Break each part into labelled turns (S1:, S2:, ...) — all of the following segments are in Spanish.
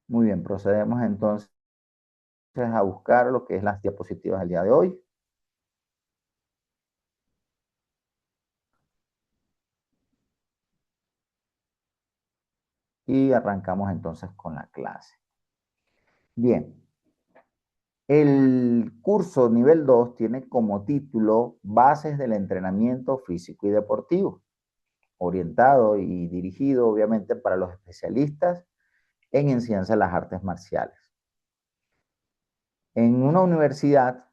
S1: Muy bien, procedemos entonces a buscar lo que es las diapositivas del día de hoy y arrancamos entonces con la clase. Bien, el curso nivel 2 tiene como título Bases del entrenamiento físico y deportivo, orientado y dirigido obviamente para los especialistas en enseñanza de las artes marciales. En una universidad,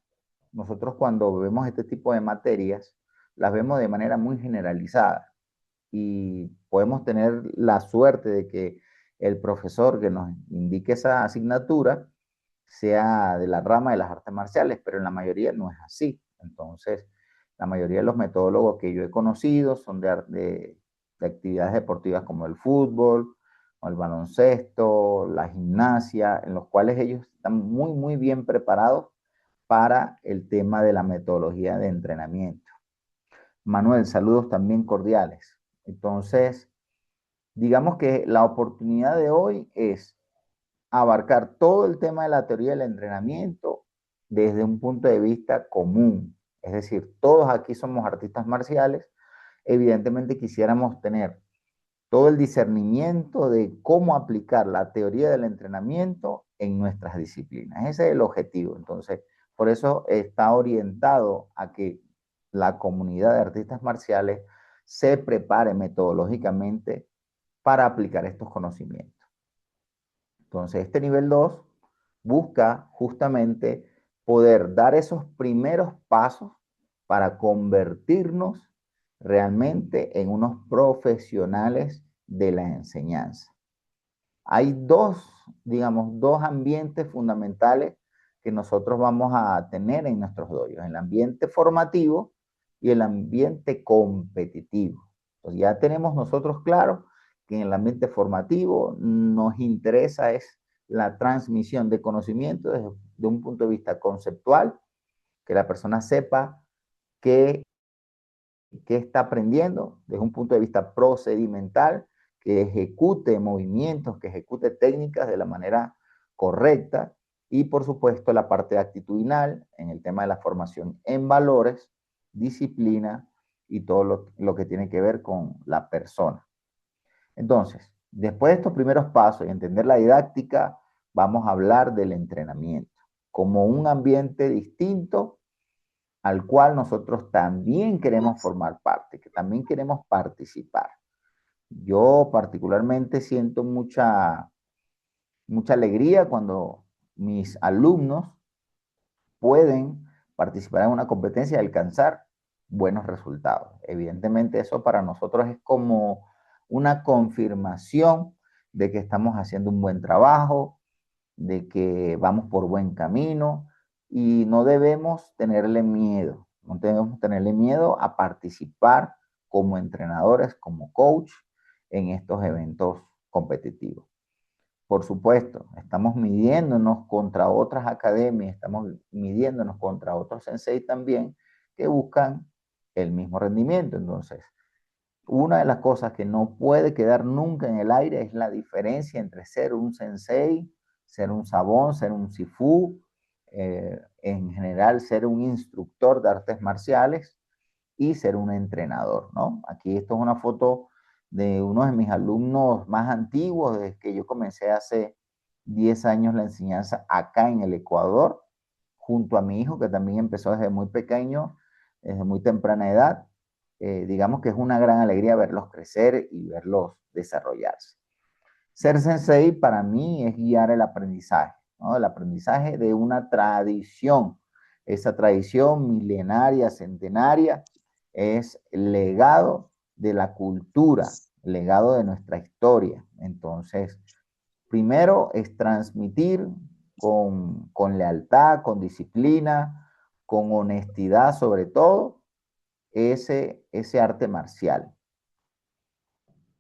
S1: nosotros cuando vemos este tipo de materias, las vemos de manera muy generalizada y podemos tener la suerte de que el profesor que nos indique esa asignatura sea de la rama de las artes marciales, pero en la mayoría no es así. Entonces, la mayoría de los metodólogos que yo he conocido son de actividades deportivas como el fútbol, o el baloncesto, la gimnasia, en los cuales ellos están muy, muy bien preparados para el tema de la metodología de entrenamiento. Manuel, saludos también cordiales. Entonces, digamos que la oportunidad de hoy es abarcar todo el tema de la teoría del entrenamiento desde un punto de vista común. Es decir, todos aquí somos artistas marciales. Evidentemente quisiéramos tener todo el discernimiento de cómo aplicar la teoría del entrenamiento en nuestras disciplinas. Ese es el objetivo. Entonces, por eso está orientado a que la comunidad de artistas marciales se prepare metodológicamente para aplicar estos conocimientos. Entonces, este nivel 2 busca justamente poder dar esos primeros pasos para convertirnos realmente en unos profesionales de la enseñanza. Hay digamos, dos ambientes fundamentales que nosotros vamos a tener en nuestros dojos, el ambiente formativo y el ambiente competitivo. Entonces ya tenemos nosotros claro que en el ambiente formativo nos interesa es la transmisión de conocimiento desde un punto de vista conceptual, que la persona sepa qué está aprendiendo desde un punto de vista procedimental, que ejecute movimientos, que ejecute técnicas de la manera correcta y por supuesto la parte actitudinal en el tema de la formación en valores, disciplina y todo lo que tiene que ver con la persona. Entonces, después de estos primeros pasos y entender la didáctica, vamos a hablar del entrenamiento como un ambiente distinto al cual nosotros también queremos formar parte, que también queremos participar. Yo particularmente siento mucha alegría cuando mis alumnos pueden participar en una competencia y alcanzar buenos resultados. Evidentemente eso para nosotros es como una confirmación de que estamos haciendo un buen trabajo, de que vamos por buen camino y no debemos tenerle miedo, no debemos tenerle miedo a participar como entrenadores, como coach en estos eventos competitivos. Por supuesto, estamos midiéndonos contra otras academias, estamos midiéndonos contra otros sensei también que buscan el mismo rendimiento. Entonces, una de las cosas que no puede quedar nunca en el aire es la diferencia entre ser un sensei, ser un sabón, ser un sifu, en general ser un instructor de artes marciales y ser un entrenador, ¿no? Aquí esto es una foto de uno de mis alumnos más antiguos, desde que yo comencé hace 10 años la enseñanza acá en el Ecuador, junto a mi hijo, que también empezó desde muy pequeño, desde muy temprana edad. Digamos que es una gran alegría verlos crecer y verlos desarrollarse. Ser sensei para mí es guiar el aprendizaje, ¿no? El aprendizaje de una tradición. Esa tradición milenaria, centenaria, es legado de la cultura, legado de nuestra historia. Entonces, primero es transmitir con lealtad, con disciplina, con honestidad sobre todo, ese arte marcial.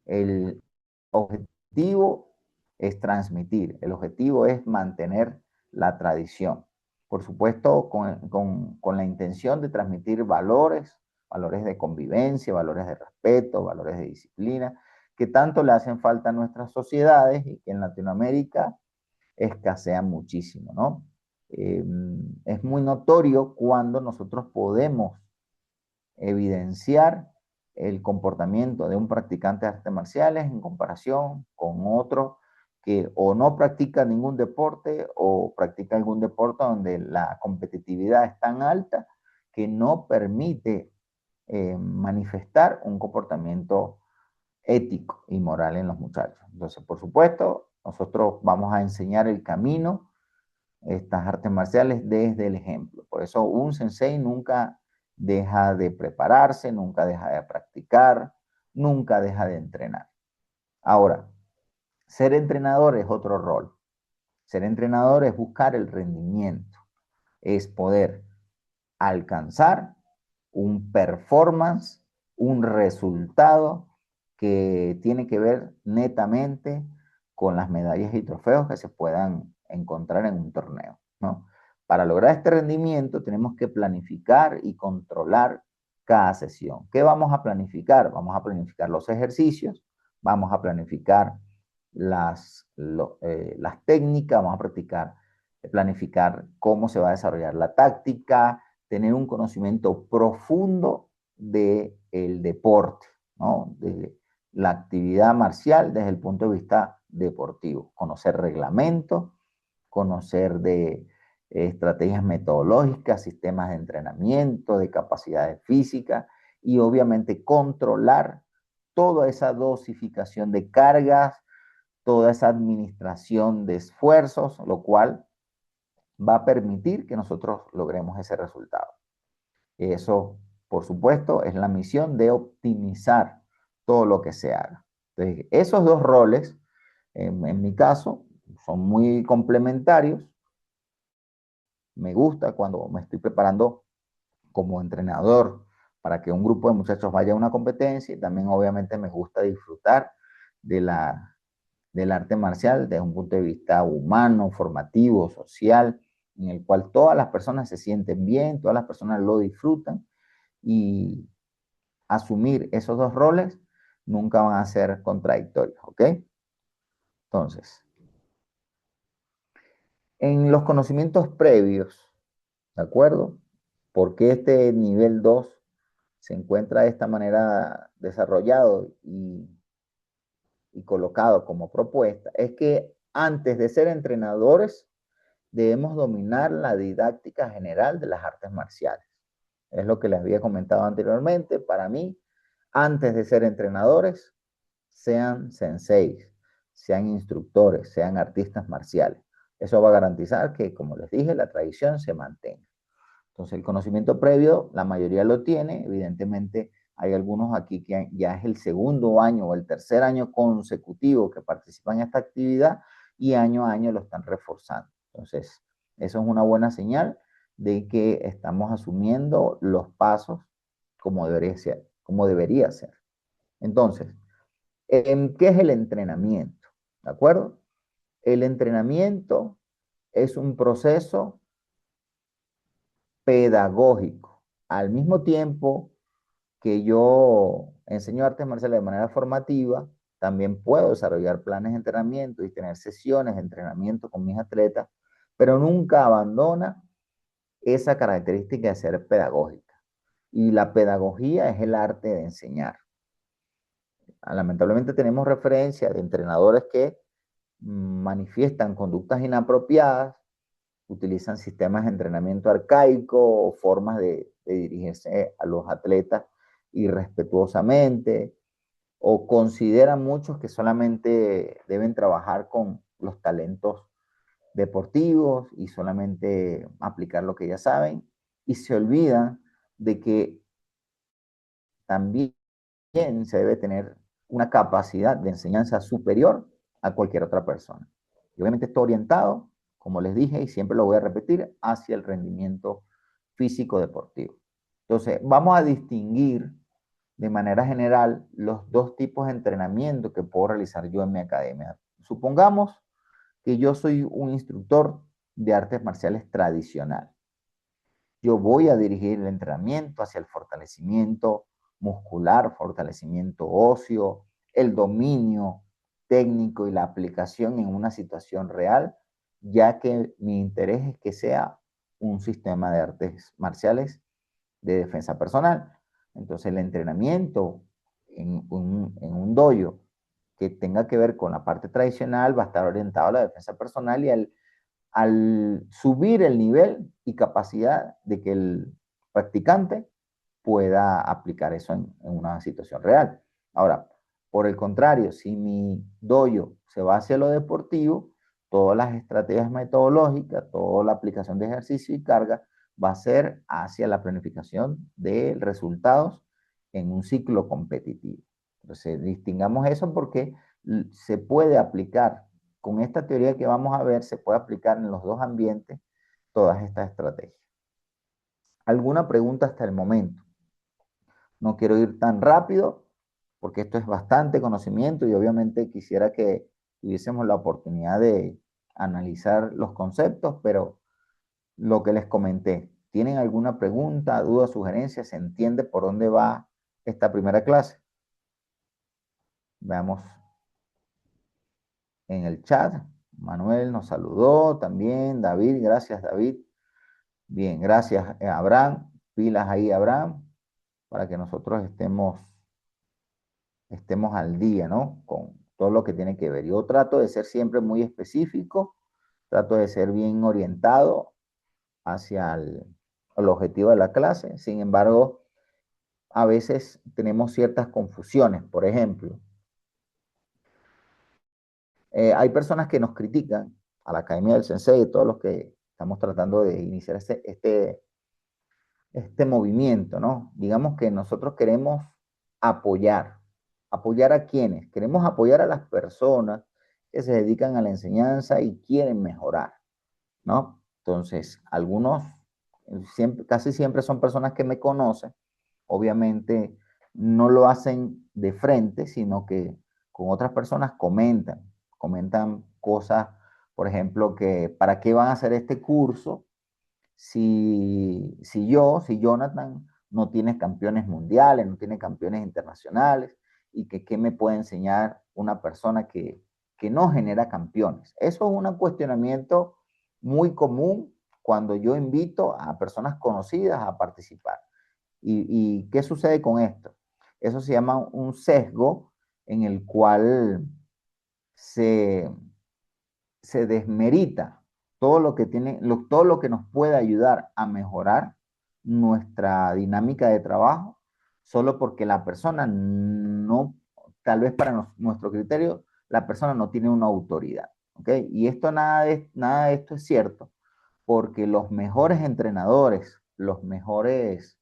S1: El objetivo es transmitir, el objetivo es mantener la tradición. Por supuesto, con la intención de transmitir valores, valores de convivencia, valores de respeto, valores de disciplina, que tanto le hacen falta a nuestras sociedades y que en Latinoamérica escasean muchísimo, ¿no? Es muy notorio cuando nosotros podemos evidenciar el comportamiento de un practicante de artes marciales en comparación con otro que o no practica ningún deporte o practica algún deporte donde la competitividad es tan alta que no permite manifestar un comportamiento ético y moral en los muchachos. Entonces, por supuesto, nosotros vamos a enseñar el camino, estas artes marciales desde el ejemplo. Por eso un sensei nunca deja de prepararse, nunca deja de practicar, nunca deja de entrenar. Ahora, ser entrenador es otro rol. Ser entrenador es buscar el rendimiento, es poder alcanzar un performance, un resultado que tiene que ver netamente con las medallas y trofeos que se puedan encontrar en un torneo, ¿no? Para lograr este rendimiento tenemos que planificar y controlar cada sesión. ¿Qué vamos a planificar? Vamos a planificar los ejercicios, vamos a planificar las técnicas, vamos a planificar cómo se va a desarrollar la táctica, tener un conocimiento profundo del deporte, ¿no? De la actividad marcial desde el punto de vista deportivo, conocer reglamentos, conocer de estrategias metodológicas, sistemas de entrenamiento, de capacidades físicas y obviamente controlar toda esa dosificación de cargas, toda esa administración de esfuerzos, lo cual va a permitir que nosotros logremos ese resultado. Eso, por supuesto, es la misión de optimizar todo lo que se haga. Entonces, esos dos roles, en mi caso, son muy complementarios. Me gusta cuando me estoy preparando como entrenador para que un grupo de muchachos vaya a una competencia y también obviamente me gusta disfrutar de del arte marcial desde un punto de vista humano, formativo, social, en el cual todas las personas se sienten bien, todas las personas lo disfrutan y asumir esos dos roles nunca van a ser contradictorios, ¿ok? Entonces, en los conocimientos previos, ¿de acuerdo? ¿Por qué este nivel 2 se encuentra de esta manera desarrollado y colocado como propuesta? Es que antes de ser entrenadores, debemos dominar la didáctica general de las artes marciales. Es lo que les había comentado anteriormente. Para mí, antes de ser entrenadores, sean senseis, sean instructores, sean artistas marciales. Eso va a garantizar que, como les dije, la tradición se mantenga. Entonces, el conocimiento previo, la mayoría lo tiene. Evidentemente, hay algunos aquí que ya es el segundo año o el tercer año consecutivo que participan en esta actividad y año a año lo están reforzando. Entonces, eso es una buena señal de que estamos asumiendo los pasos como debería ser. Como debería ser. Entonces, ¿qué es el entrenamiento? ¿De acuerdo? El entrenamiento es un proceso pedagógico. Al mismo tiempo que yo enseño artes marciales de manera formativa, también puedo desarrollar planes de entrenamiento y tener sesiones de entrenamiento con mis atletas, pero nunca abandona esa característica de ser pedagógica. Y la pedagogía es el arte de enseñar. Lamentablemente tenemos referencia de entrenadores que manifiestan conductas inapropiadas, utilizan sistemas de entrenamiento arcaico o formas de dirigirse a los atletas irrespetuosamente, o consideran muchos que solamente deben trabajar con los talentos deportivos y solamente aplicar lo que ya saben, y se olvidan de que también se debe tener una capacidad de enseñanza superior a cualquier otra persona. Y obviamente está orientado, como les dije, y siempre lo voy a repetir, hacia el rendimiento físico deportivo. Entonces, vamos a distinguir de manera general los dos tipos de entrenamiento que puedo realizar yo en mi academia. Supongamos que yo soy un instructor de artes marciales tradicional. Yo voy a dirigir el entrenamiento hacia el fortalecimiento muscular, fortalecimiento óseo, el dominio técnico y la aplicación en una situación real ya que mi interés es que sea un sistema de artes marciales de defensa personal. Entonces el entrenamiento en un dojo que tenga que ver con la parte tradicional va a estar orientado a la defensa personal y al subir el nivel y capacidad de que el practicante pueda aplicar eso en una situación real. Ahora, por el contrario, si mi dojo se va hacia lo deportivo, todas las estrategias metodológicas, toda la aplicación de ejercicio y carga va a ser hacia la planificación de resultados en un ciclo competitivo. Entonces, distingamos eso porque se puede aplicar, con esta teoría que vamos a ver, se puede aplicar en los dos ambientes todas estas estrategias. ¿Alguna pregunta hasta el momento? No quiero ir tan rápido porque esto es bastante conocimiento y obviamente quisiera que tuviésemos la oportunidad de analizar los conceptos, pero lo que les comenté, ¿tienen alguna pregunta, duda, sugerencia? ¿Se entiende por dónde va esta primera clase? Veamos en el chat. Manuel nos saludó también. David, gracias David. Bien, gracias Abraham. Pilas ahí Abraham para que nosotros estemos al día, ¿no? Con todo lo que tiene que ver. Yo trato de ser siempre muy específico, trato de ser bien orientado hacia el objetivo de la clase. Sin embargo, a veces tenemos ciertas confusiones. Por ejemplo, hay personas que nos critican a la Academia del Sensei y todos los que estamos tratando de iniciar este movimiento, ¿no? Digamos que nosotros queremos apoyar. ¿Apoyar a quiénes? Queremos apoyar a las personas que se dedican a la enseñanza y quieren mejorar, ¿no? Entonces, algunos, casi siempre son personas que me conocen, obviamente no lo hacen de frente, sino que con otras personas comentan cosas, por ejemplo, que para qué van a hacer este curso si Jonathan no tiene campeones mundiales, no tiene campeones internacionales, y que qué me puede enseñar una persona que no genera campeones. Eso es un cuestionamiento muy común cuando yo invito a personas conocidas a participar. ¿Y qué sucede con esto? Eso se llama un sesgo en el cual se, se desmerita todo lo que todo lo que nos puede ayudar a mejorar nuestra dinámica de trabajo, solo porque la persona no, tal vez para nuestro criterio, la persona no tiene una autoridad. ¿Ok? Y esto nada de esto es cierto, porque los mejores entrenadores, los mejores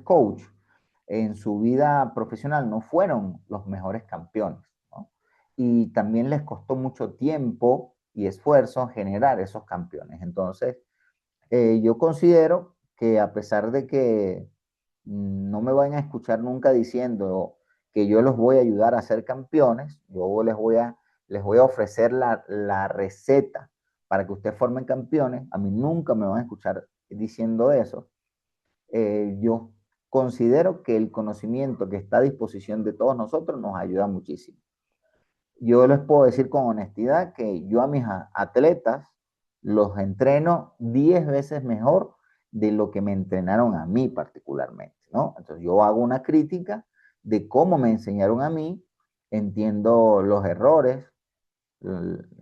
S1: coach en su vida profesional no fueron los mejores campeones, ¿no? Y también les costó mucho tiempo y esfuerzo generar esos campeones. Entonces, yo considero que a pesar de que no me van a escuchar nunca diciendo que yo los voy a ayudar a ser campeones, yo les voy a ofrecer la receta para que ustedes formen campeones, a mí nunca me van a escuchar diciendo eso. Yo considero que el conocimiento que está a disposición de todos nosotros nos ayuda muchísimo. Yo les puedo decir con honestidad que yo a mis atletas los entreno 10 veces mejor de lo que me entrenaron a mí particularmente, ¿no? Entonces yo hago una crítica de cómo me enseñaron a mí, entiendo los errores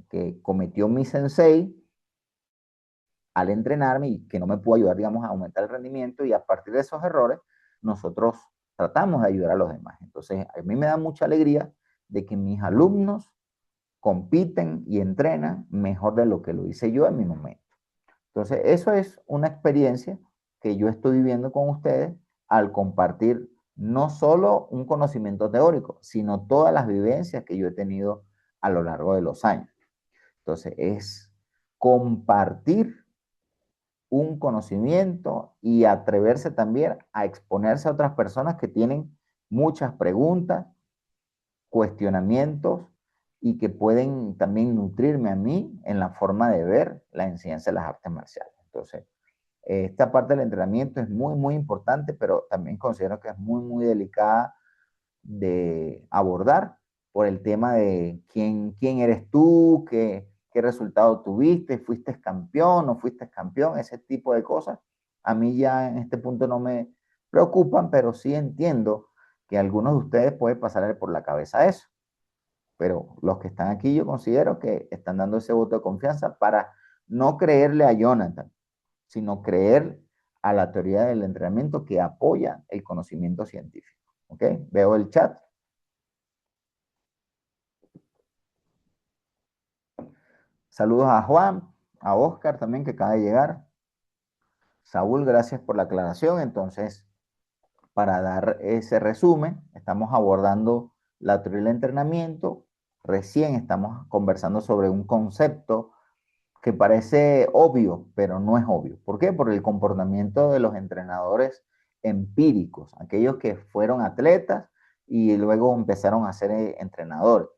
S1: que cometió mi sensei al entrenarme y que no me pudo ayudar, digamos, a aumentar el rendimiento, y a partir de esos errores nosotros tratamos de ayudar a los demás. Entonces, a mí me da mucha alegría de que mis alumnos compiten y entrenan mejor de lo que lo hice yo en mi momento. Entonces, eso es una experiencia que yo estoy viviendo con ustedes al compartir no solo un conocimiento teórico, sino todas las vivencias que yo he tenido a lo largo de los años. Entonces, es compartir un conocimiento y atreverse también a exponerse a otras personas que tienen muchas preguntas, cuestionamientos y que pueden también nutrirme a mí en la forma de ver la enseñanza de las artes marciales. Entonces, esta parte del entrenamiento es muy, muy importante, pero también considero que es muy, muy delicada de abordar por el tema de quién eres tú, qué qué resultado tuviste, fuiste campeón, no fuiste campeón, ese tipo de cosas. A mí ya en este punto no me preocupan, pero sí entiendo que a algunos de ustedes puede pasarle por la cabeza eso. Pero los que están aquí yo considero que están dando ese voto de confianza para no creerle a Jonathan, sino creer a la teoría del entrenamiento que apoya el conocimiento científico. ¿Ok? Veo el chat. Saludos a Juan, a Oscar también que acaba de llegar. Saúl, gracias por la aclaración. Entonces, para dar ese resumen, estamos abordando la teoría del entrenamiento. Recién estamos conversando sobre un concepto que parece obvio, pero no es obvio. ¿Por qué? Por el comportamiento de los entrenadores empíricos, aquellos que fueron atletas y luego empezaron a ser entrenadores.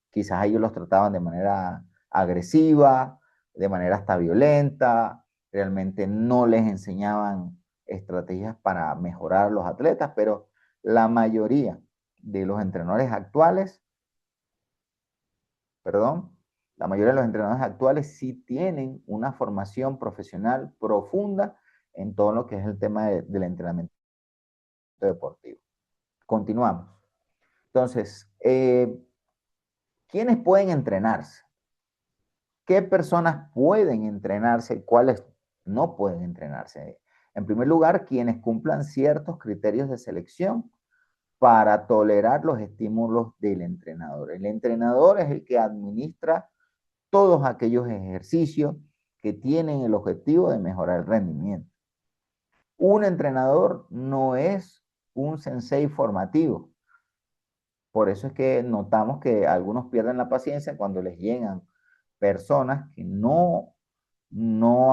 S1: Quizás ellos los trataban de manera agresiva, de manera hasta violenta, realmente no les enseñaban estrategias para mejorar a los atletas, pero la mayoría de los entrenadores actuales, perdón, la mayoría de los entrenadores actuales sí tienen una formación profesional profunda en todo lo que es el tema del entrenamiento deportivo. Continuamos. Entonces, ¿quiénes pueden entrenarse? ¿Qué personas pueden entrenarse y cuáles no pueden entrenarse? En primer lugar, quienes cumplan ciertos criterios de selección para tolerar los estímulos del entrenador. El entrenador es el que administra todos aquellos ejercicios que tienen el objetivo de mejorar el rendimiento. Un entrenador no es un sensei formativo. Por eso es que notamos que algunos pierden la paciencia cuando les llegan personas que no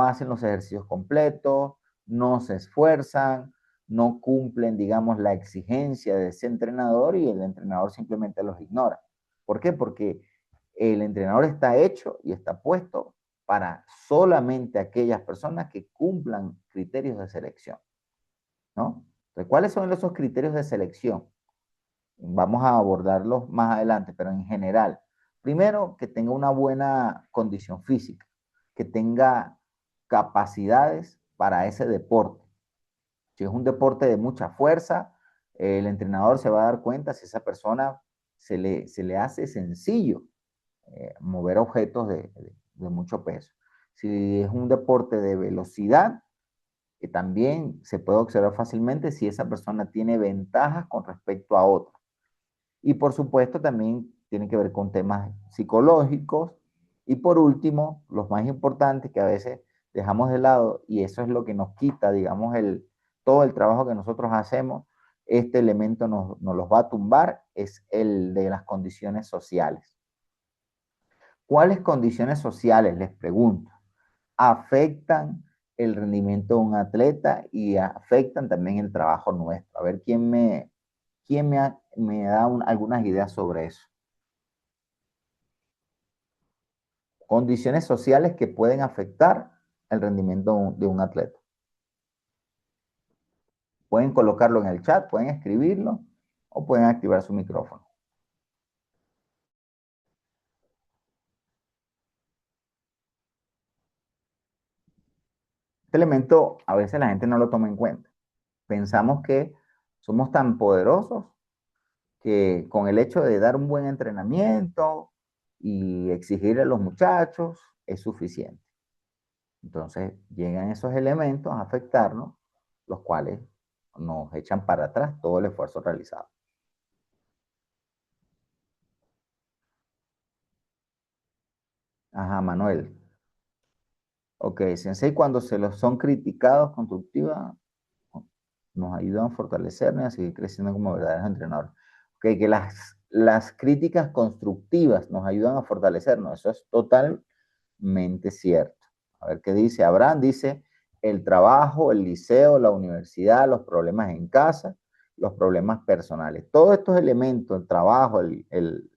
S1: hacen los ejercicios completos, no se esfuerzan, no cumplen, digamos, la exigencia de ese entrenador y el entrenador simplemente los ignora. ¿Por qué? Porque el entrenador está hecho y está puesto para solamente aquellas personas que cumplan criterios de selección, ¿no? Entonces, ¿cuáles son esos criterios de selección? Vamos a abordarlos más adelante, pero en general, primero, que tenga una buena condición física, que tenga capacidades para ese deporte. Si es un deporte de mucha fuerza, el entrenador se va a dar cuenta si esa persona se le hace sencillo mover objetos de mucho peso. Si es un deporte de velocidad, también se puede observar fácilmente si esa persona tiene ventajas con respecto a otra. Y por supuesto también tiene que ver con temas psicológicos. Y por último, los más importantes que a veces dejamos de lado, y eso es lo que nos quita, digamos, todo el trabajo que nosotros hacemos, este elemento nos los va a tumbar, es el de las condiciones sociales. ¿Cuáles condiciones sociales, les pregunto, afectan el rendimiento de un atleta y afectan también el trabajo nuestro? A ver, ¿quién me da algunas ideas sobre eso? Condiciones sociales que pueden afectar el rendimiento de un atleta. Pueden colocarlo en el chat, pueden escribirlo o pueden activar su micrófono. Este elemento a veces la gente no lo toma en cuenta. Pensamos que somos tan poderosos que con el hecho de dar un buen entrenamiento y exigirle a los muchachos es suficiente. Entonces llegan esos elementos a afectarnos, los cuales nos echan para atrás todo el esfuerzo realizado. Ajá, Manuel. Ok, Sensei, cuando se los son criticados constructivas, nos ayudan a fortalecernos y a seguir creciendo como verdaderos entrenadores. Ok, que las críticas constructivas nos ayudan a fortalecernos, eso es totalmente cierto. A ver qué dice Abraham, dice el trabajo, el liceo, la universidad, los problemas en casa, los problemas personales. Todos estos elementos, el trabajo, el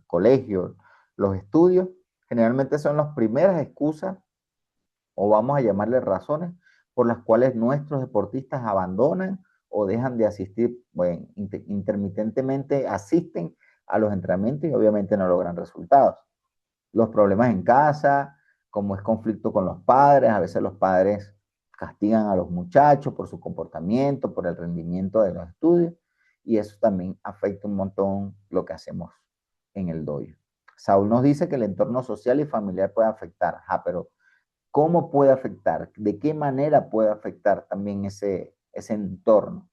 S1: colegio, los estudios, generalmente son las primeras excusas o vamos a llamarle razones por las cuales nuestros deportistas abandonan o dejan de asistir, bueno, intermitentemente asisten a los entrenamientos y obviamente no logran resultados. los problemas en casa, como es conflicto con los padres, a veces los padres castigan a los muchachos por su comportamiento, por el rendimiento de los estudios, y eso también afecta un montón lo que hacemos en el dojo. Saúl nos dice que el entorno social y familiar puede afectar. Pero ¿cómo puede afectar? ¿De qué manera puede afectar también ese entorno?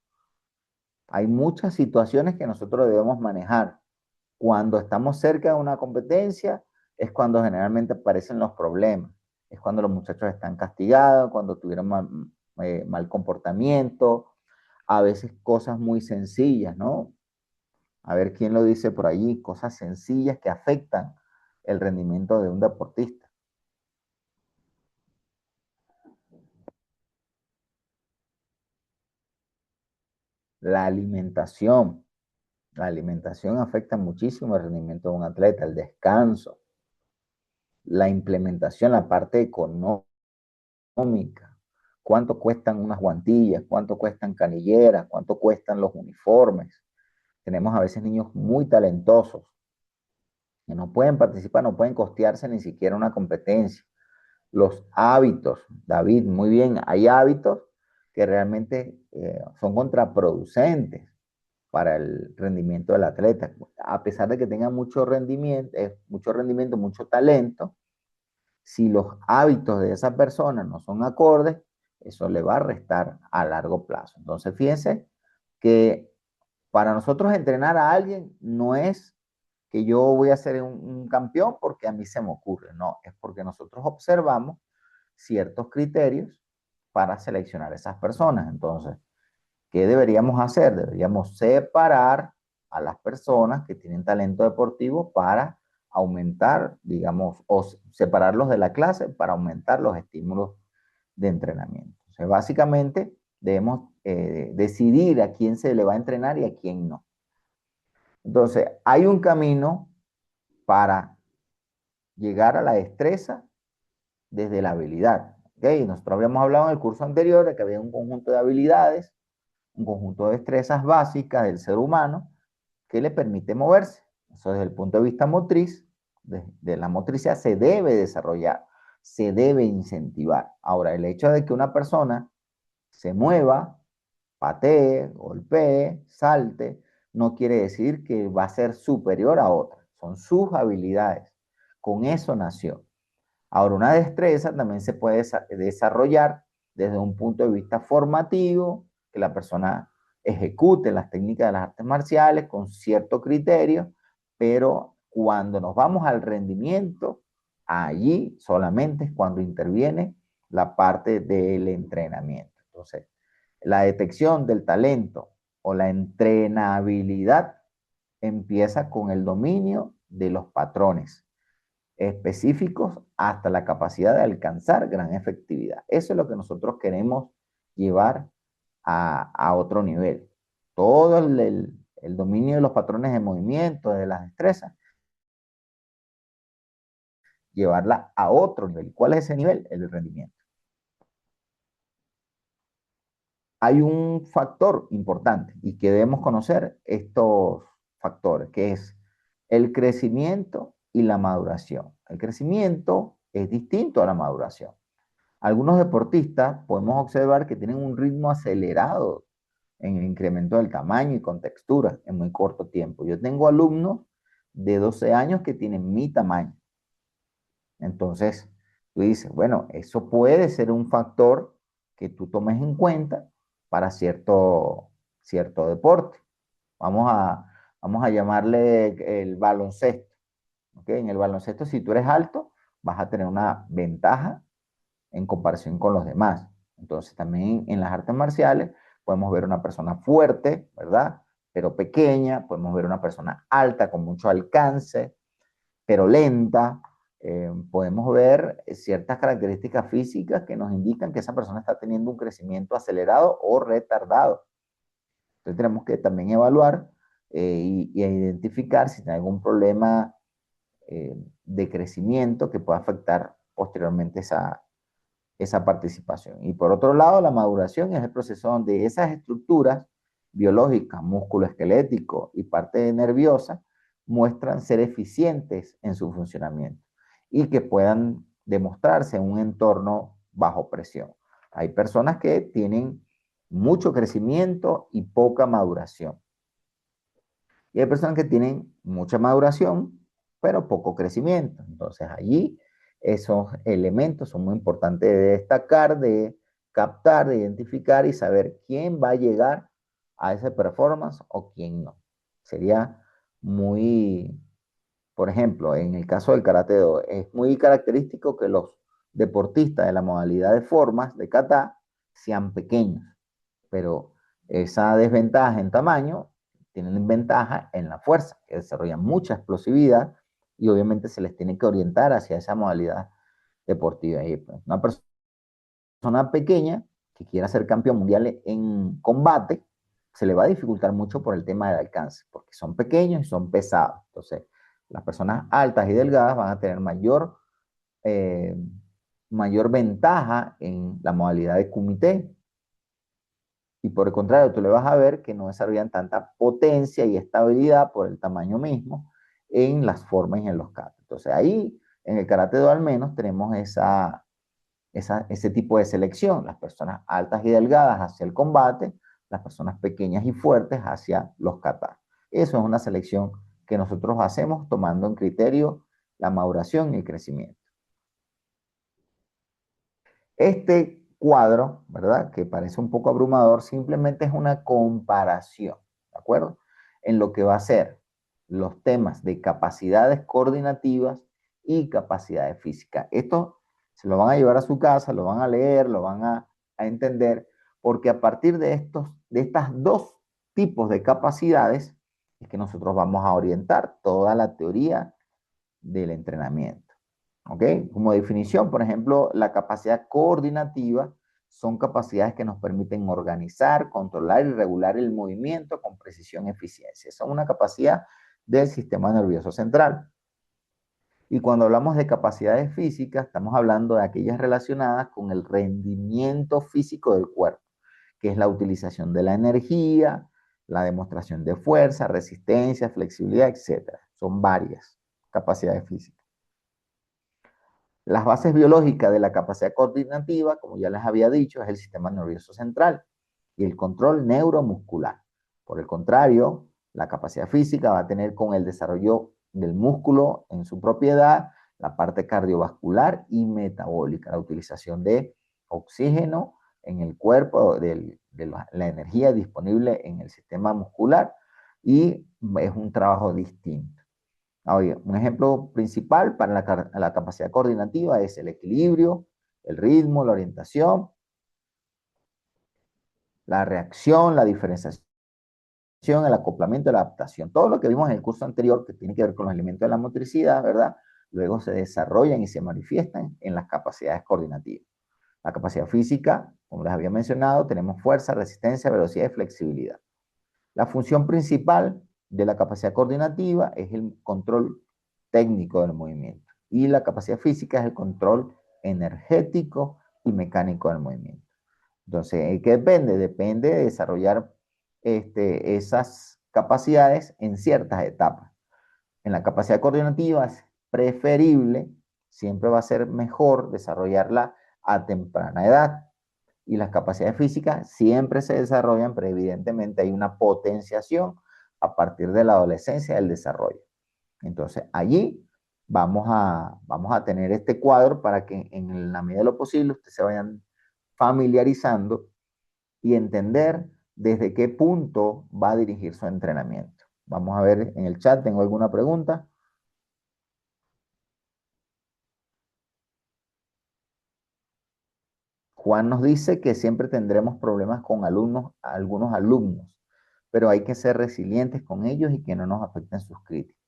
S1: Hay muchas situaciones que nosotros debemos manejar. Cuando estamos cerca de una competencia, es cuando generalmente aparecen los problemas. Es cuando los muchachos están castigados, cuando tuvieron mal comportamiento, a veces cosas muy sencillas, ¿no? A ver quién lo dice por allí, cosas sencillas que afectan el rendimiento de un deportista. La alimentación. La alimentación afecta muchísimo el rendimiento de un atleta, el descanso, la implementación, la parte económica, cuánto cuestan unas guantillas, cuánto cuestan canilleras, cuánto cuestan los uniformes. Tenemos a veces niños muy talentosos que no pueden participar, no pueden costearse ni siquiera una competencia. Los hábitos, David, muy bien, hay hábitos que realmente son contraproducentes para el rendimiento del atleta. A pesar de que tenga mucho rendimiento, mucho talento, si los hábitos de esa persona no son acordes, eso le va a restar a largo plazo. Entonces, fíjense que para nosotros entrenar a alguien no es que yo voy a ser un campeón porque a mí se me ocurre, no, es porque nosotros observamos ciertos criterios para seleccionar esas personas. Entonces, ¿qué deberíamos hacer? Deberíamos separar a las personas que tienen talento deportivo para aumentar, digamos, o separarlos de la clase para aumentar los estímulos de entrenamiento. O sea, básicamente debemos decidir a quién se le va a entrenar y a quién no. Entonces, hay un camino para llegar a la destreza desde la habilidad. ¿Okay? Nosotros habíamos hablado en el curso anterior de que había un conjunto de habilidades, un conjunto de destrezas básicas del ser humano que le permite moverse. Eso desde el punto de vista motriz, de la motricidad se debe desarrollar, se debe incentivar. Ahora, el hecho de que una persona se mueva, patee, golpee, salte, no quiere decir que va a ser superior a otra. Son sus habilidades. Con eso nació. Ahora, una destreza también se puede desarrollar desde un punto de vista formativo, que la persona ejecute las técnicas de las artes marciales con cierto criterio, pero cuando nos vamos al rendimiento, allí solamente es cuando interviene la parte del entrenamiento. Entonces, la detección del talento o la entrenabilidad empieza con el dominio de los patrones específicos hasta la capacidad de alcanzar gran efectividad. Eso es lo que nosotros queremos llevar a otro nivel. Todo el dominio de los patrones de movimiento, de las destrezas, llevarla a otro nivel. ¿Cuál es ese nivel? El rendimiento. Hay un factor importante y que debemos conocer estos factores, que es el crecimiento y la maduración. El crecimiento es distinto a la maduración. Algunos deportistas podemos observar que tienen un ritmo acelerado en el incremento del tamaño y con textura en muy corto tiempo. Yo tengo alumnos de 12 años que tienen mi tamaño. Entonces, tú dices, bueno, eso puede ser un factor que tú tomes en cuenta para cierto deporte. Vamos a, vamos a llamarle el baloncesto. ¿Okay? En el baloncesto, si tú eres alto, vas a tener una ventaja en comparación con los demás. Entonces, también en las artes marciales podemos ver una persona fuerte, ¿verdad? Pero pequeña, podemos ver una persona alta con mucho alcance, pero lenta. Podemos ver ciertas características físicas que nos indican que esa persona está teniendo un crecimiento acelerado o retardado. Entonces tenemos que también evaluar y identificar si tiene algún problema de crecimiento que pueda afectar posteriormente esa participación. Y por otro lado, la maduración es el proceso donde esas estructuras biológicas, músculo esquelético y parte nerviosa, muestran ser eficientes en su funcionamiento. y que puedan demostrarse en un entorno bajo presión. Hay personas que tienen mucho crecimiento y poca maduración. Y hay personas que tienen mucha maduración, pero poco crecimiento. Entonces allí esos elementos son muy importantes de destacar, de captar, de identificar y saber quién va a llegar a esa performance o quién no. Sería muy, por ejemplo, en el caso del Karate Do, es muy característico que los deportistas de la modalidad de formas de kata sean pequeños, pero esa desventaja en tamaño tienen ventaja en la fuerza, que desarrollan mucha explosividad y obviamente se les tiene que orientar hacia esa modalidad deportiva. Y pues, una persona pequeña que quiera ser campeón mundial en combate, se le va a dificultar mucho por el tema del alcance, porque son pequeños y son pesados. Entonces, las personas altas y delgadas van a tener eh, mayor ventaja en la modalidad de kumite. Y por el contrario, tú le vas a ver que no desarrollan tanta potencia y estabilidad por el tamaño mismo en las formas y en los katas. Entonces ahí, en el Karate Do al menos, tenemos ese tipo de selección. Las personas altas y delgadas hacia el combate, las personas pequeñas y fuertes hacia los katas. Eso es una selección que nosotros hacemos tomando en criterio la maduración y el crecimiento. Este cuadro, ¿verdad? Que parece un poco abrumador, simplemente es una comparación, ¿de acuerdo? En lo que va a ser los temas de capacidades coordinativas y capacidades físicas. Esto se lo van a llevar a su casa, lo van a leer, lo van a entender, porque a partir de estas dos tipos de capacidades es que nosotros vamos a orientar toda la teoría del entrenamiento. ¿Ok? Como definición, por ejemplo, la capacidad coordinativa son capacidades que nos permiten organizar, controlar y regular el movimiento con precisión y eficiencia. Esa es una capacidad del sistema nervioso central. Y cuando hablamos de capacidades físicas, estamos hablando de aquellas relacionadas con el rendimiento físico del cuerpo, que es la utilización de la energía, la demostración de fuerza, resistencia, flexibilidad, etcétera. Son varias capacidades físicas. Las bases biológicas de la capacidad coordinativa, como ya les había dicho, es el sistema nervioso central y el control neuromuscular. Por el contrario, la capacidad física va a tener con el desarrollo del músculo en su propiedad, la parte cardiovascular y metabólica, la utilización de oxígeno en el cuerpo, de la energía disponible en el sistema muscular y es un trabajo distinto. Oye, un ejemplo principal para la capacidad coordinativa es el equilibrio, el ritmo, la orientación, la reacción, la diferenciación, el acoplamiento, la adaptación. Todo lo que vimos en el curso anterior que tiene que ver con los elementos de la motricidad, ¿verdad? Luego se desarrollan y se manifiestan en las capacidades coordinativas. La capacidad física, como les había mencionado, tenemos fuerza, resistencia, velocidad y flexibilidad. La función principal de la capacidad coordinativa es el control técnico del movimiento y la capacidad física es el control energético y mecánico del movimiento. Entonces, ¿qué depende? Depende de desarrollar esas capacidades en ciertas etapas. En la capacidad coordinativa es preferible, siempre va a ser mejor desarrollarla a temprana edad. Y las capacidades físicas siempre se desarrollan, pero evidentemente hay una potenciación a partir de la adolescencia del desarrollo. Entonces, allí vamos a tener este cuadro para que en la medida de lo posible ustedes se vayan familiarizando y entender desde qué punto va a dirigir su entrenamiento. Vamos a ver en el chat, ¿tengo alguna pregunta? Juan nos dice que siempre tendremos problemas con algunos alumnos, pero hay que ser resilientes con ellos y que no nos afecten sus críticas.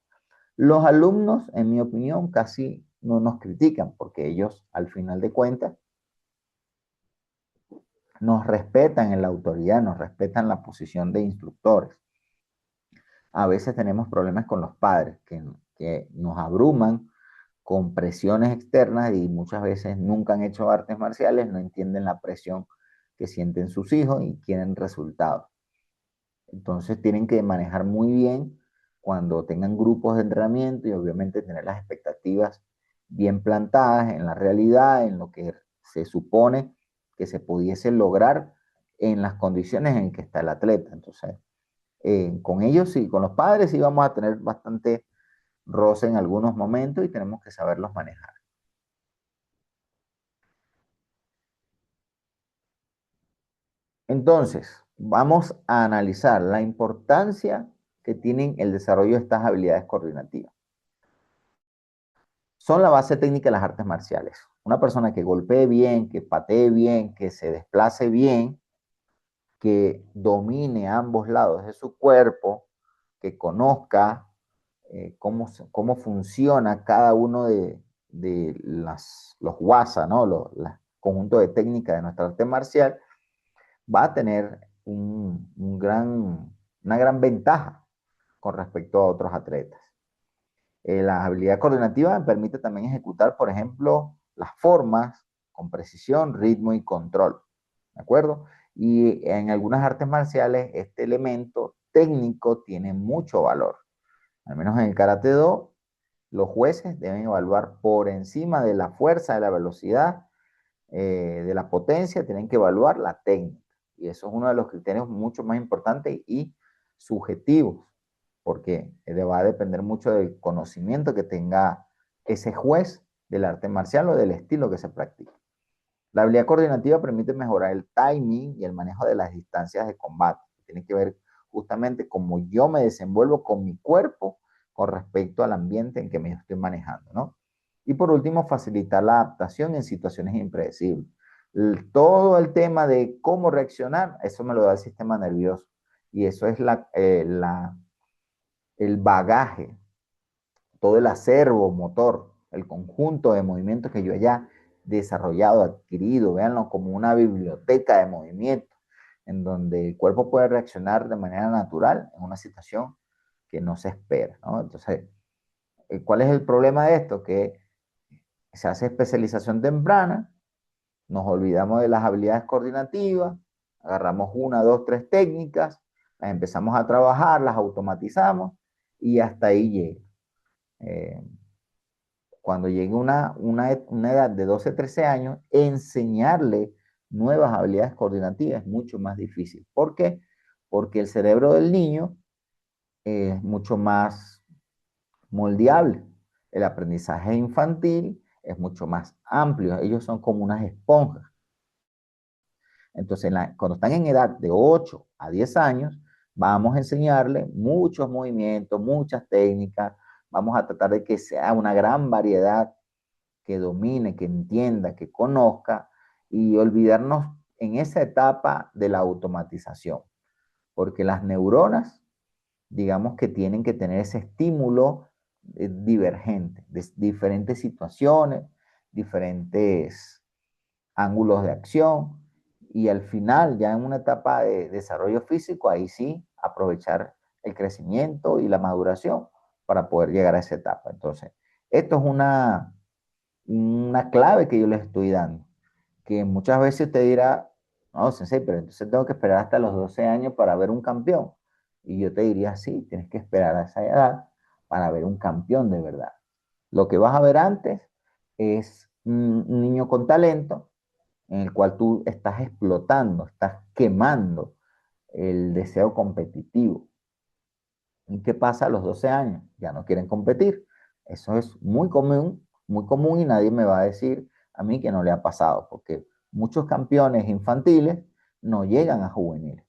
S1: Los alumnos, en mi opinión, casi no nos critican porque ellos, al final de cuentas, nos respetan en la autoridad, nos respetan la posición de instructores. A veces tenemos problemas con los padres que nos abruman con presiones externas y muchas veces nunca han hecho artes marciales, no entienden la presión que sienten sus hijos y quieren resultados. Entonces tienen que manejar muy bien cuando tengan grupos de entrenamiento y obviamente tener las expectativas bien plantadas en la realidad, en lo que se supone que se pudiese lograr en las condiciones en que está el atleta. Entonces, con ellos sí, con los padres sí vamos a tener bastante roce en algunos momentos y tenemos que saberlos manejar. Entonces, vamos a analizar la importancia que tienen el desarrollo de estas habilidades coordinativas. Son la base técnica de las artes marciales. Una persona que golpee bien, que patee bien, que se desplace bien, que domine ambos lados de su cuerpo, que conozca cómo funciona cada uno de los WASA, ¿no? Los conjuntos de técnicas de nuestra arte marcial, va a tener una gran ventaja con respecto a otros atletas. La habilidad coordinativa permite también ejecutar, por ejemplo, las formas con precisión, ritmo y control. ¿De acuerdo? Y en algunas artes marciales este elemento técnico tiene mucho valor. Al menos en el Karate Do, los jueces deben evaluar por encima de la fuerza, de la velocidad, de la potencia, tienen que evaluar la técnica. Y eso es uno de los criterios mucho más importantes y subjetivos, porque va a depender mucho del conocimiento que tenga ese juez del arte marcial o del estilo que se practica. La habilidad coordinativa permite mejorar el timing y el manejo de las distancias de combate. Tiene que ver justamente cómo yo me desenvuelvo con mi cuerpo con respecto al ambiente en que me estoy manejando, ¿no? Y por último, facilitar la adaptación en situaciones impredecibles. Todo el tema de cómo reaccionar, eso me lo da el sistema nervioso. Y eso es el bagaje, todo el acervo motor, el conjunto de movimientos que yo haya desarrollado, adquirido, véanlo como una biblioteca de movimientos, en donde el cuerpo puede reaccionar de manera natural en una situación que no se espera, ¿no? Entonces, ¿cuál es el problema de esto? Que se hace especialización temprana, nos olvidamos de las habilidades coordinativas, agarramos una, dos, tres técnicas, las empezamos a trabajar, las automatizamos y hasta ahí llega. Eh, Cuando llegue una edad de 12, 13 años, enseñarle nuevas habilidades coordinativas es mucho más difícil. ¿Por qué? Porque el cerebro del niño es mucho más moldeable. El aprendizaje infantil es mucho más amplio. Ellos son como unas esponjas. Entonces, cuando están en edad de 8 a 10 años, vamos a enseñarle muchos movimientos, muchas técnicas. Vamos a tratar de que sea una gran variedad, que domine, que entienda, que conozca y olvidarnos en esa etapa de la automatización. Porque las neuronas, digamos que tienen que tener ese estímulo divergente, de diferentes situaciones, diferentes ángulos de acción y al final, ya en una etapa de desarrollo físico, ahí sí aprovechar el crecimiento y la maduración para poder llegar a esa etapa. Entonces, esto es una clave que yo les estoy dando, que muchas veces usted dirá, no, sensei, pero entonces tengo que esperar hasta los 12 años para ver un campeón. Y yo te diría, sí, tienes que esperar a esa edad para ver un campeón de verdad. Lo que vas a ver antes es un niño con talento en el cual tú estás explotando, estás quemando el deseo competitivo. ¿Y qué pasa a los 12 años? Ya no quieren competir. Eso es muy común y nadie me va a decir a mí que no le ha pasado, porque muchos campeones infantiles no llegan a juveniles,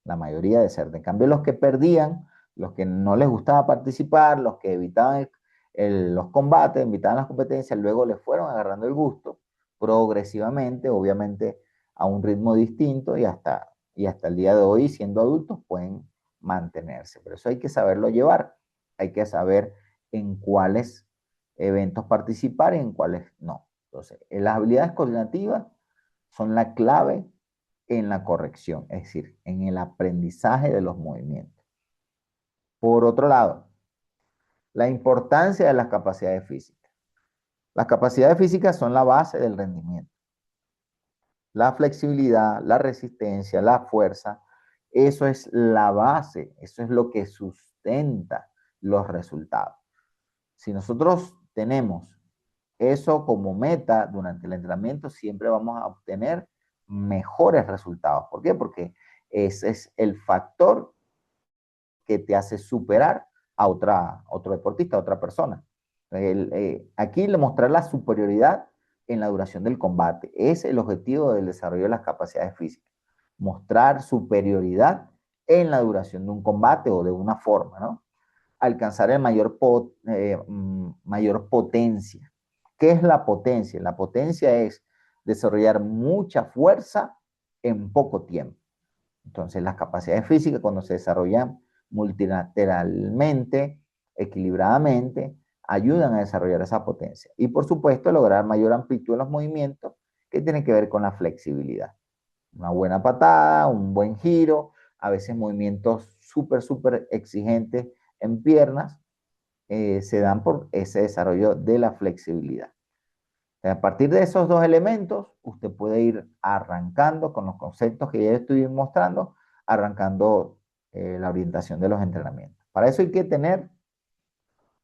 S1: la mayoría de ser. En cambio, los que perdían, los que no les gustaba participar, los que evitaban los combates, evitaban las competencias, luego les fueron agarrando el gusto progresivamente, obviamente a un ritmo distinto y hasta el día de hoy, siendo adultos, pueden mantenerse. Pero eso hay que saberlo llevar, hay que saber en cuáles eventos participar y en cuáles no. Entonces, las habilidades coordinativas son la clave en la corrección, es decir, en el aprendizaje de los movimientos. Por otro lado, la importancia de las capacidades físicas. Las capacidades físicas son la base del rendimiento. La flexibilidad, la resistencia, la fuerza, eso es la base, eso es lo que sustenta los resultados. Si nosotros tenemos eso como meta durante el entrenamiento, siempre vamos a obtener mejores resultados. ¿Por qué? Porque ese es el factor que te hace superar a otro deportista, a otra persona. Aquí le mostrar la superioridad en la duración del combate. Es el objetivo del desarrollo de las capacidades físicas. Mostrar superioridad en la duración de un combate o de una forma, ¿no? Alcanzar el mayor potencia. ¿Qué es la potencia? La potencia es desarrollar mucha fuerza en poco tiempo. Entonces, las capacidades físicas, cuando se desarrollan multilateralmente, equilibradamente, ayudan a desarrollar esa potencia. Y por supuesto, lograr mayor amplitud en los movimientos, que tiene que ver con la flexibilidad. Una buena patada, un buen giro, a veces movimientos súper exigentes en piernas, se dan por ese desarrollo de la flexibilidad. A partir de esos dos elementos, usted puede ir arrancando con los conceptos que ya estoy mostrando, arrancando la orientación de los entrenamientos. Para eso hay que tener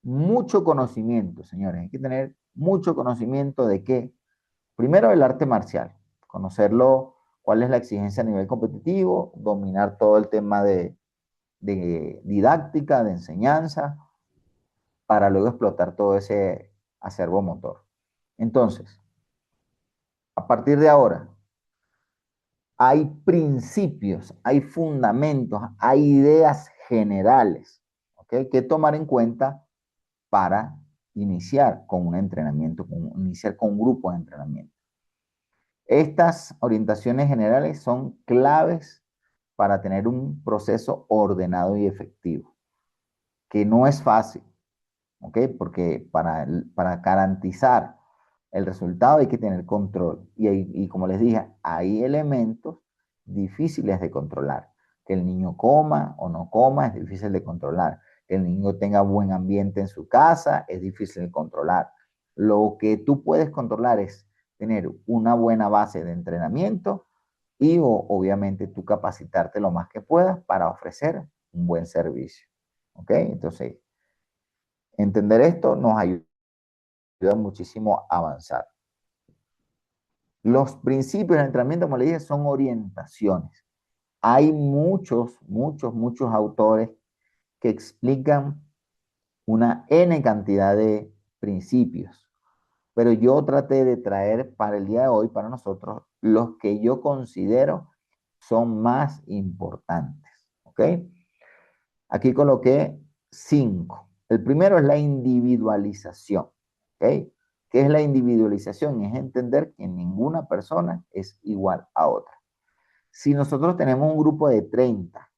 S1: mucho conocimiento, señores. Hay que tener mucho conocimiento de qué. Primero, el arte marcial. Conocerlo, cuál es la exigencia a nivel competitivo, dominar todo el tema de didáctica, de enseñanza, para luego explotar todo ese acervo motor. Entonces, a partir de ahora, hay principios, hay fundamentos, hay ideas generales, ¿ok? Que tomar en cuenta para iniciar con un entrenamiento, iniciar con un grupo de entrenamiento. Estas orientaciones generales son claves para tener un proceso ordenado y efectivo, que no es fácil, ¿ok? Porque para garantizar el resultado hay que tener control. Y como les dije, hay elementos difíciles de controlar. Que el niño coma o no coma es difícil de controlar. Que el niño tenga buen ambiente en su casa es difícil de controlar. Lo que tú puedes controlar es tener una buena base de entrenamiento y obviamente tú capacitarte lo más que puedas para ofrecer un buen servicio. ¿Ok? Entonces, entender esto nos ayuda muchísimo a avanzar. Los principios del entrenamiento, como le dije, son orientaciones. Hay muchos autores que explican una N cantidad de principios, pero yo traté de traer para el día de hoy, para nosotros, los que yo considero son más importantes. ¿Ok? Aquí coloqué 5. El primero es la individualización. ¿Ok? ¿Qué es la individualización? Es entender que ninguna persona es igual a otra. Si nosotros tenemos un grupo de 30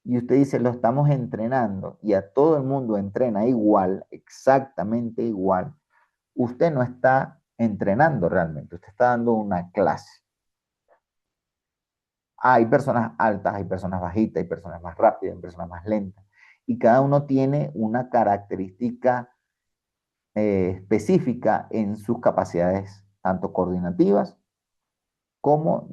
S1: y usted dice lo estamos entrenando y a todo el mundo entrena igual, exactamente igual, usted no está entrenando realmente, usted está dando una clase. Hay personas altas, hay personas bajitas, hay personas más rápidas, hay personas más lentas. Y cada uno tiene una característica específica en sus capacidades, tanto coordinativas como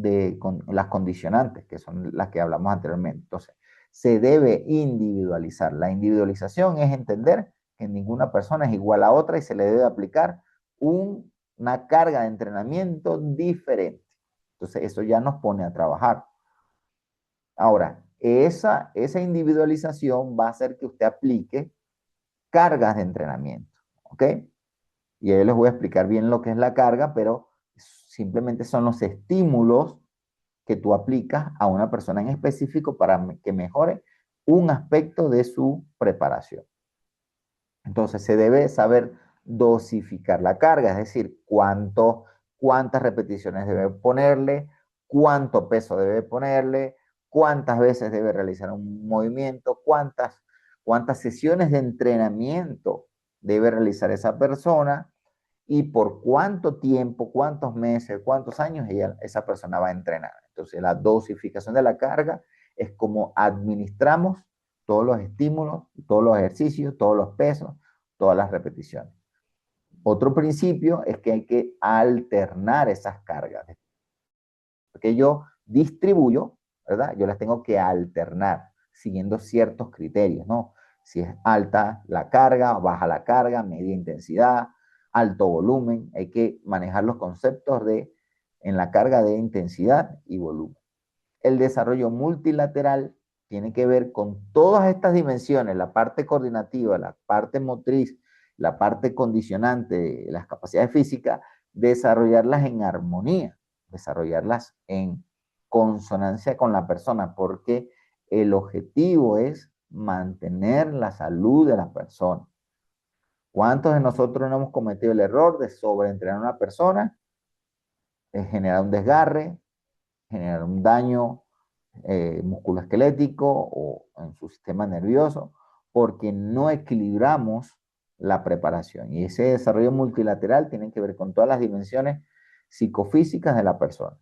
S1: las condicionantes, que son las que hablamos anteriormente. Entonces, se debe individualizar. La individualización es entender que ninguna persona es igual a otra y se le debe aplicar una carga de entrenamiento diferente. Entonces, eso ya nos pone a trabajar. Ahora, esa individualización va a hacer que usted aplique cargas de entrenamiento, ¿ok? Y ahí les voy a explicar bien lo que es la carga, pero simplemente son los estímulos que tú aplicas a una persona en específico para que mejore un aspecto de su preparación. Entonces se debe saber dosificar la carga, es decir, cuántas repeticiones debe ponerle, cuánto peso debe ponerle, cuántas veces debe realizar un movimiento, cuántas sesiones de entrenamiento debe realizar esa persona y por cuánto tiempo, cuántos meses, cuántos años esa persona va a entrenar. Entonces la dosificación de la carga es como administramos todos los estímulos, todos los ejercicios, todos los pesos, todas las repeticiones. Otro principio es que hay que alternar esas cargas. Porque yo distribuyo, ¿verdad? Yo las tengo que alternar siguiendo ciertos criterios, ¿no? Si es alta la carga, baja la carga, media intensidad, alto volumen, hay que manejar los conceptos en la carga de intensidad y volumen. El desarrollo multilateral tiene que ver con todas estas dimensiones, la parte coordinativa, la parte motriz, la parte condicionante, las capacidades físicas, desarrollarlas en armonía, desarrollarlas en consonancia con la persona, porque el objetivo es mantener la salud de la persona. ¿Cuántos de nosotros no hemos cometido el error de sobreentrenar a una persona, generar un desgarre, generar un daño musculoesquelético o en su sistema nervioso, porque no equilibramos la preparación? Y ese desarrollo multilateral tiene que ver con todas las dimensiones psicofísicas de la persona.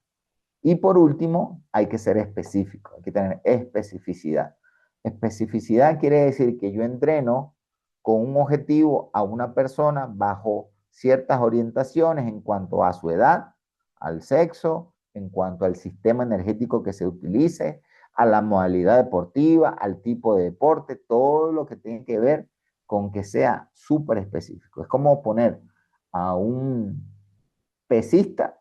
S1: Y por último, hay que ser específico, hay que tener especificidad. Especificidad quiere decir que yo entreno con un objetivo a una persona bajo ciertas orientaciones en cuanto a su edad, al sexo, en cuanto al sistema energético que se utilice, a la modalidad deportiva, al tipo de deporte, todo lo que tiene que ver con que sea súper específico. Es como poner a un pesista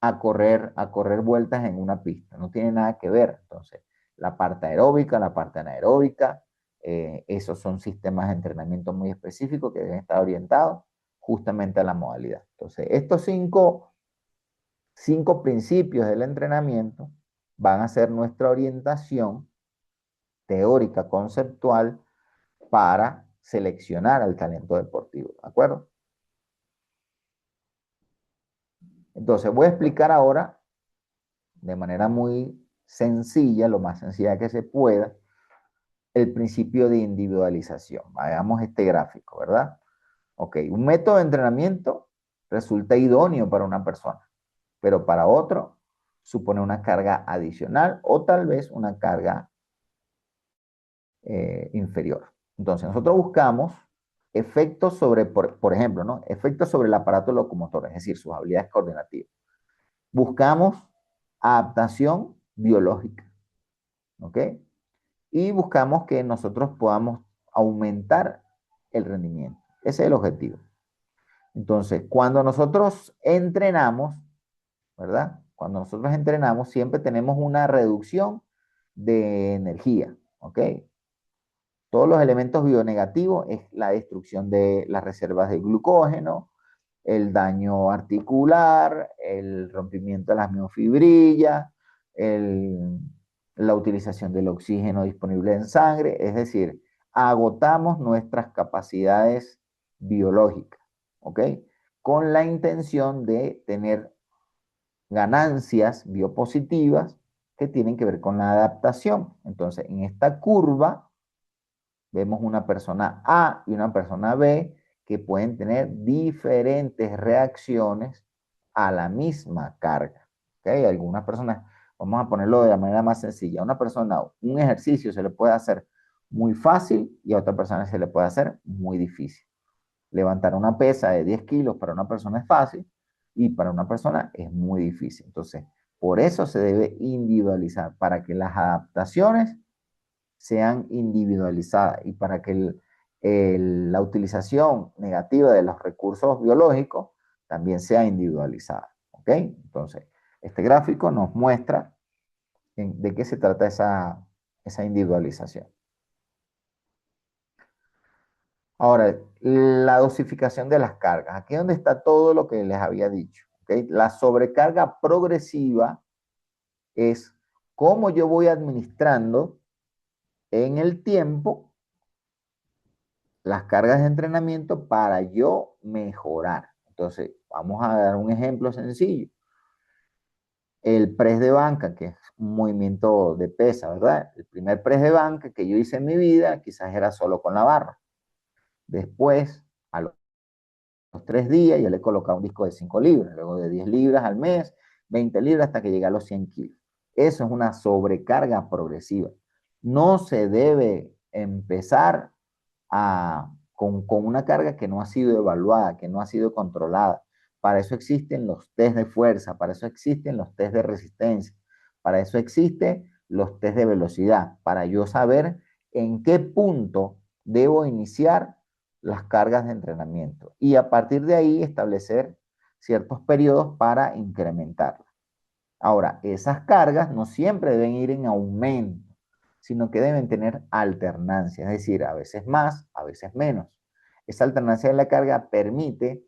S1: a correr vueltas en una pista. No tiene nada que ver. Entonces, la parte aeróbica, la parte anaeróbica, esos son sistemas de entrenamiento muy específicos que deben estar orientados justamente a la modalidad. Entonces, estos cinco principios del entrenamiento van a ser nuestra orientación teórica, conceptual, para seleccionar al talento deportivo. ¿De acuerdo? Entonces, voy a explicar ahora de manera muy sencilla, lo más sencilla que se pueda, el principio de individualización. Hagamos este gráfico, ¿verdad? Ok, un método de entrenamiento resulta idóneo para una persona, pero para otro supone una carga adicional o tal vez una carga inferior. Entonces, nosotros buscamos efectos sobre, por ejemplo, ¿no? Efectos sobre el aparato locomotor, es decir, sus habilidades coordinativas. Buscamos adaptación biológica, ¿ok? Y buscamos que nosotros podamos aumentar el rendimiento. Ese es el objetivo. Entonces, cuando nosotros entrenamos, ¿verdad? Cuando nosotros entrenamos, siempre tenemos una reducción de energía, ¿ok? Todos los elementos bionegativos es la destrucción de las reservas de glucógeno, el daño articular, el rompimiento de las miofibrillas, la utilización del oxígeno disponible en sangre, es decir, agotamos nuestras capacidades biológicas, ¿ok? Con la intención de tener ganancias biopositivas que tienen que ver con la adaptación. Entonces, en esta curva vemos una persona A y una persona B que pueden tener diferentes reacciones a la misma carga. ¿Okay? Algunas personas, vamos a ponerlo de la manera más sencilla, a una persona un ejercicio se le puede hacer muy fácil y a otra persona se le puede hacer muy difícil. Levantar una pesa de 10 kilos para una persona es fácil y para una persona es muy difícil. Entonces, por eso se debe individualizar, para que las adaptaciones sean individualizadas y para que la utilización negativa de los recursos biológicos también sea individualizada. ¿Ok? Entonces, este gráfico nos muestra de qué se trata esa individualización. Ahora, la dosificación de las cargas. Aquí es donde está todo lo que les había dicho. ¿Okay? La sobrecarga progresiva es cómo yo voy administrando en el tiempo las cargas de entrenamiento para yo mejorar. Entonces, vamos a dar un ejemplo sencillo. El press de banca, que es un movimiento de pesa, ¿verdad? El primer press de banca que yo hice en mi vida quizás era solo con la barra. Después, a los 3 días, yo le colocaba un disco de 5 libras, luego de 10 libras al mes, 20 libras hasta que llegué a los 100 kilos. Eso es una sobrecarga progresiva. No se debe empezar con una carga que no ha sido evaluada, que no ha sido controlada. Para eso existen los test de fuerza, para eso existen los test de resistencia, para eso existen los test de velocidad, para yo saber en qué punto debo iniciar las cargas de entrenamiento y a partir de ahí establecer ciertos periodos para incrementarlas. Ahora, esas cargas no siempre deben ir en aumento, sino que deben tener alternancia, es decir, a veces más, a veces menos. Esa alternancia de la carga permite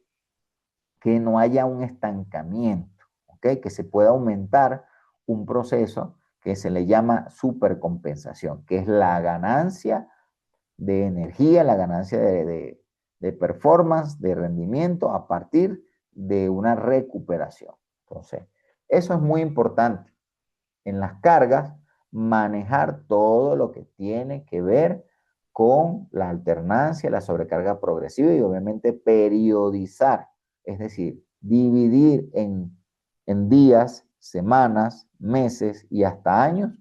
S1: que no haya un estancamiento, ¿ok? Que se pueda aumentar un proceso que se le llama supercompensación, que es la ganancia de energía, la ganancia de performance, de rendimiento a partir de una recuperación. Entonces, eso es muy importante. En las cargas, manejar todo lo que tiene que ver con la alternancia, la sobrecarga progresiva y obviamente periodizar, es decir, dividir en días, semanas, meses y hasta años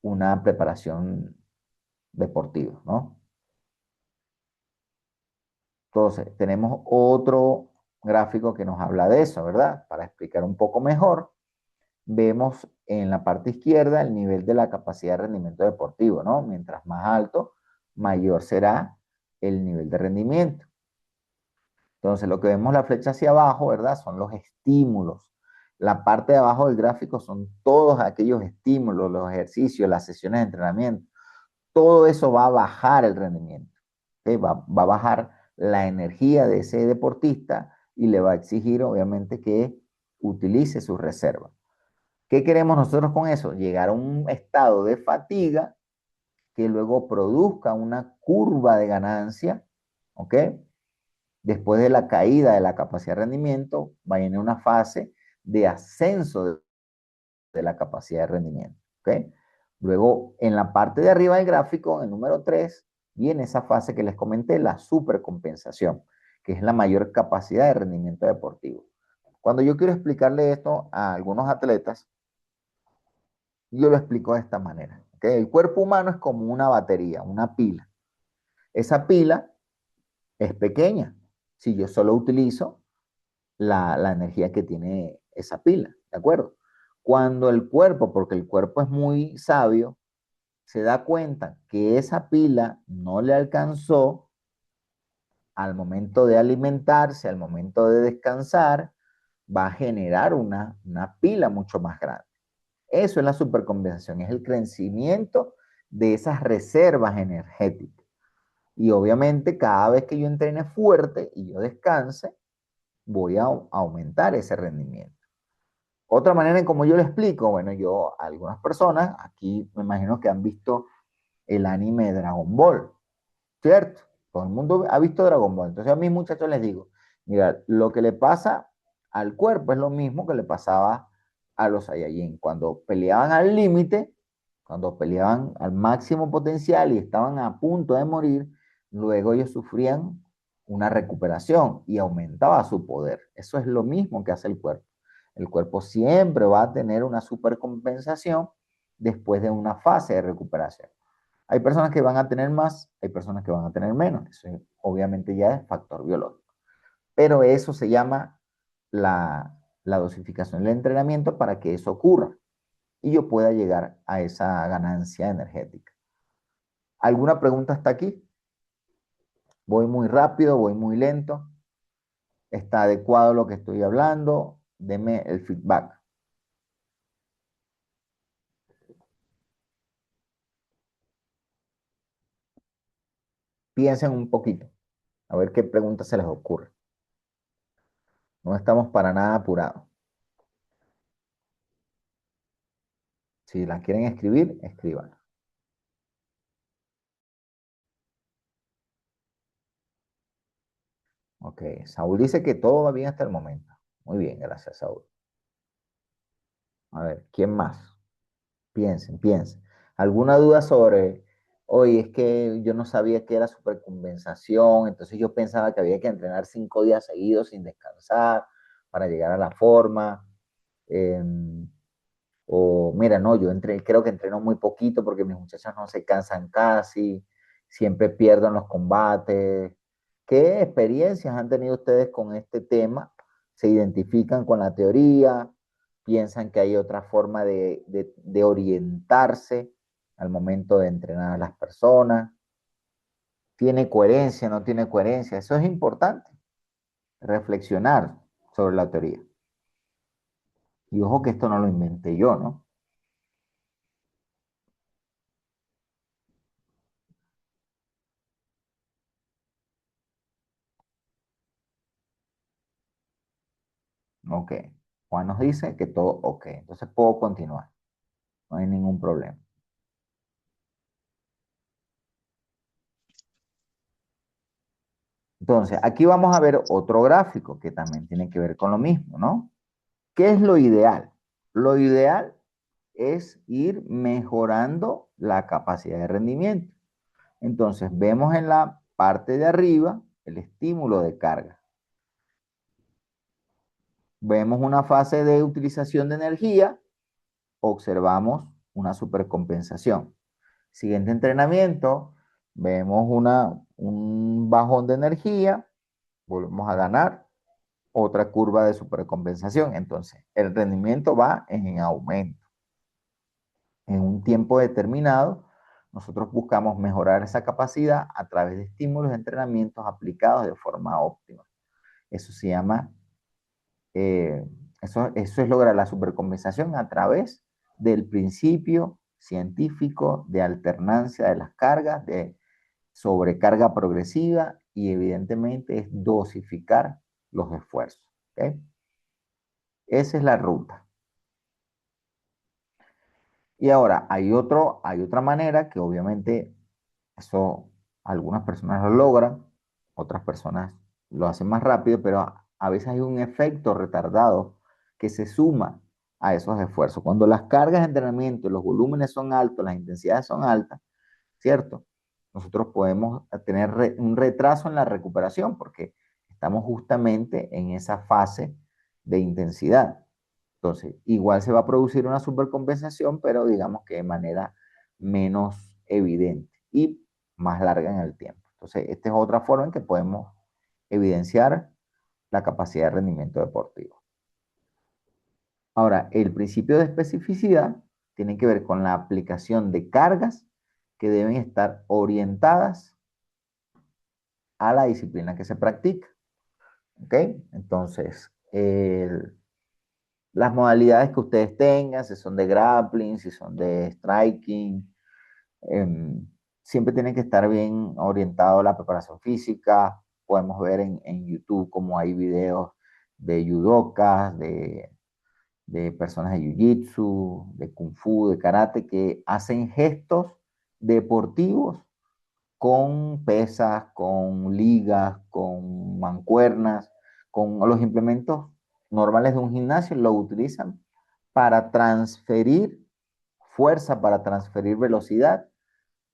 S1: una preparación deportiva, ¿no? Entonces, tenemos otro gráfico que nos habla de eso, ¿verdad? Para explicar un poco mejor, vemos en la parte izquierda el nivel de la capacidad de rendimiento deportivo, ¿no? Mientras más alto, mayor será el nivel de rendimiento. Entonces, lo que vemos la flecha hacia abajo, ¿verdad? Son los estímulos. La parte de abajo del gráfico son todos aquellos estímulos, los ejercicios, las sesiones de entrenamiento. Todo eso va a bajar el rendimiento. ¿Okay? Va a bajar la energía de ese deportista y le va a exigir, obviamente, que utilice sus reservas. ¿Qué queremos nosotros con eso? Llegar a un estado de fatiga que luego produzca una curva de ganancia, ¿ok? Después de la caída de la capacidad de rendimiento, va a venir una fase de ascenso de la capacidad de rendimiento, ¿ok? Luego, en la parte de arriba del gráfico, el número 3, viene esa fase que les comenté, la supercompensación, que es la mayor capacidad de rendimiento deportivo. Cuando yo quiero explicarle esto a algunos atletas, yo lo explico de esta manera. ¿Okay? El cuerpo humano es como una batería, una pila. Esa pila es pequeña si yo solo utilizo la energía que tiene esa pila, ¿de acuerdo? Cuando el cuerpo, porque el cuerpo es muy sabio, se da cuenta que esa pila no le alcanzó al momento de alimentarse, al momento de descansar, va a generar una pila mucho más grande. Eso es la supercompensación, es el crecimiento de esas reservas energéticas. Y obviamente cada vez que yo entrene fuerte y yo descanse, voy a aumentar ese rendimiento. Otra manera en como yo lo explico, bueno, yo, algunas personas, aquí me imagino que han visto el anime de Dragon Ball, ¿cierto? Todo el mundo ha visto Dragon Ball. Entonces a mis muchachos les digo, mira, lo que le pasa al cuerpo es lo mismo que le pasaba a los Saiyajin. Cuando peleaban al límite, cuando peleaban al máximo potencial y estaban a punto de morir, luego ellos sufrían una recuperación y aumentaba su poder. Eso es lo mismo que hace el cuerpo. El cuerpo siempre va a tener una supercompensación después de una fase de recuperación. Hay personas que van a tener más, hay personas que van a tener menos. Eso obviamente ya es factor biológico. Pero eso se llama la dosificación del entrenamiento para que eso ocurra y yo pueda llegar a esa ganancia energética. ¿Alguna pregunta hasta aquí? ¿Voy muy rápido? ¿Voy muy lento? ¿Está adecuado lo que estoy hablando? Deme el feedback. Piensen un poquito, a ver qué preguntas se les ocurre. No estamos para nada apurados. Si la quieren escribir, escriban. Ok, Saúl dice que todo va bien hasta el momento. Muy bien, gracias, Saúl. A ver, ¿quién más? Piensen, piensen. ¿Alguna duda sobre, oye, es que yo no sabía que era supercompensación, entonces yo pensaba que había que entrenar 5 días seguidos sin descansar para llegar a la forma? O mira, no, creo que entreno muy poquito porque mis muchachas no se cansan casi, siempre pierdo en los combates. ¿Qué experiencias han tenido ustedes con este tema? ¿Se identifican con la teoría? ¿Piensan que hay otra forma de orientarse al momento de entrenar a las personas? ¿Tiene coherencia, no tiene coherencia? Eso es importante, reflexionar sobre la teoría. Y ojo que esto no lo inventé yo, ¿no? Ok. Juan nos dice que todo ok. Entonces puedo continuar. No hay ningún problema. Entonces, aquí vamos a ver otro gráfico que también tiene que ver con lo mismo, ¿no? ¿Qué es lo ideal? Lo ideal es ir mejorando la capacidad de rendimiento. Entonces, vemos en la parte de arriba el estímulo de carga. Vemos una fase de utilización de energía, observamos una supercompensación. Siguiente entrenamiento, vemos un bajón de energía, volvemos a ganar otra curva de supercompensación. Entonces, el rendimiento va en aumento. En un tiempo determinado, nosotros buscamos mejorar esa capacidad a través de estímulos de entrenamientos aplicados de forma óptima. Eso se llama, eh, eso es lograr la supercompensación a través del principio científico de alternancia de las cargas, de sobrecarga progresiva y evidentemente es dosificar los esfuerzos. ¿Okay? Esa es la ruta. Y ahora hay otra manera que obviamente eso algunas personas lo logran, otras personas lo hacen más rápido, pero a veces hay un efecto retardado que se suma a esos esfuerzos. Cuando las cargas de entrenamiento, los volúmenes son altos, las intensidades son altas, ¿cierto? Nosotros podemos tener un retraso en la recuperación porque estamos justamente en esa fase de intensidad. Entonces, igual se va a producir una supercompensación, pero digamos que de manera menos evidente y más larga en el tiempo. Entonces, esta es otra forma en que podemos evidenciar la capacidad de rendimiento deportivo. Ahora, el principio de especificidad tiene que ver con la aplicación de cargas que deben estar orientadas a la disciplina que se practica. ¿Ok? Entonces, las modalidades que ustedes tengan, si son de grappling, si son de striking, siempre tienen que estar bien orientado a la preparación física. Podemos ver en YouTube como hay videos de judokas, de personas de jiu-jitsu, de kung fu, de karate, que hacen gestos deportivos con pesas, con ligas, con mancuernas, con los implementos normales de un gimnasio, lo utilizan para transferir fuerza, para transferir velocidad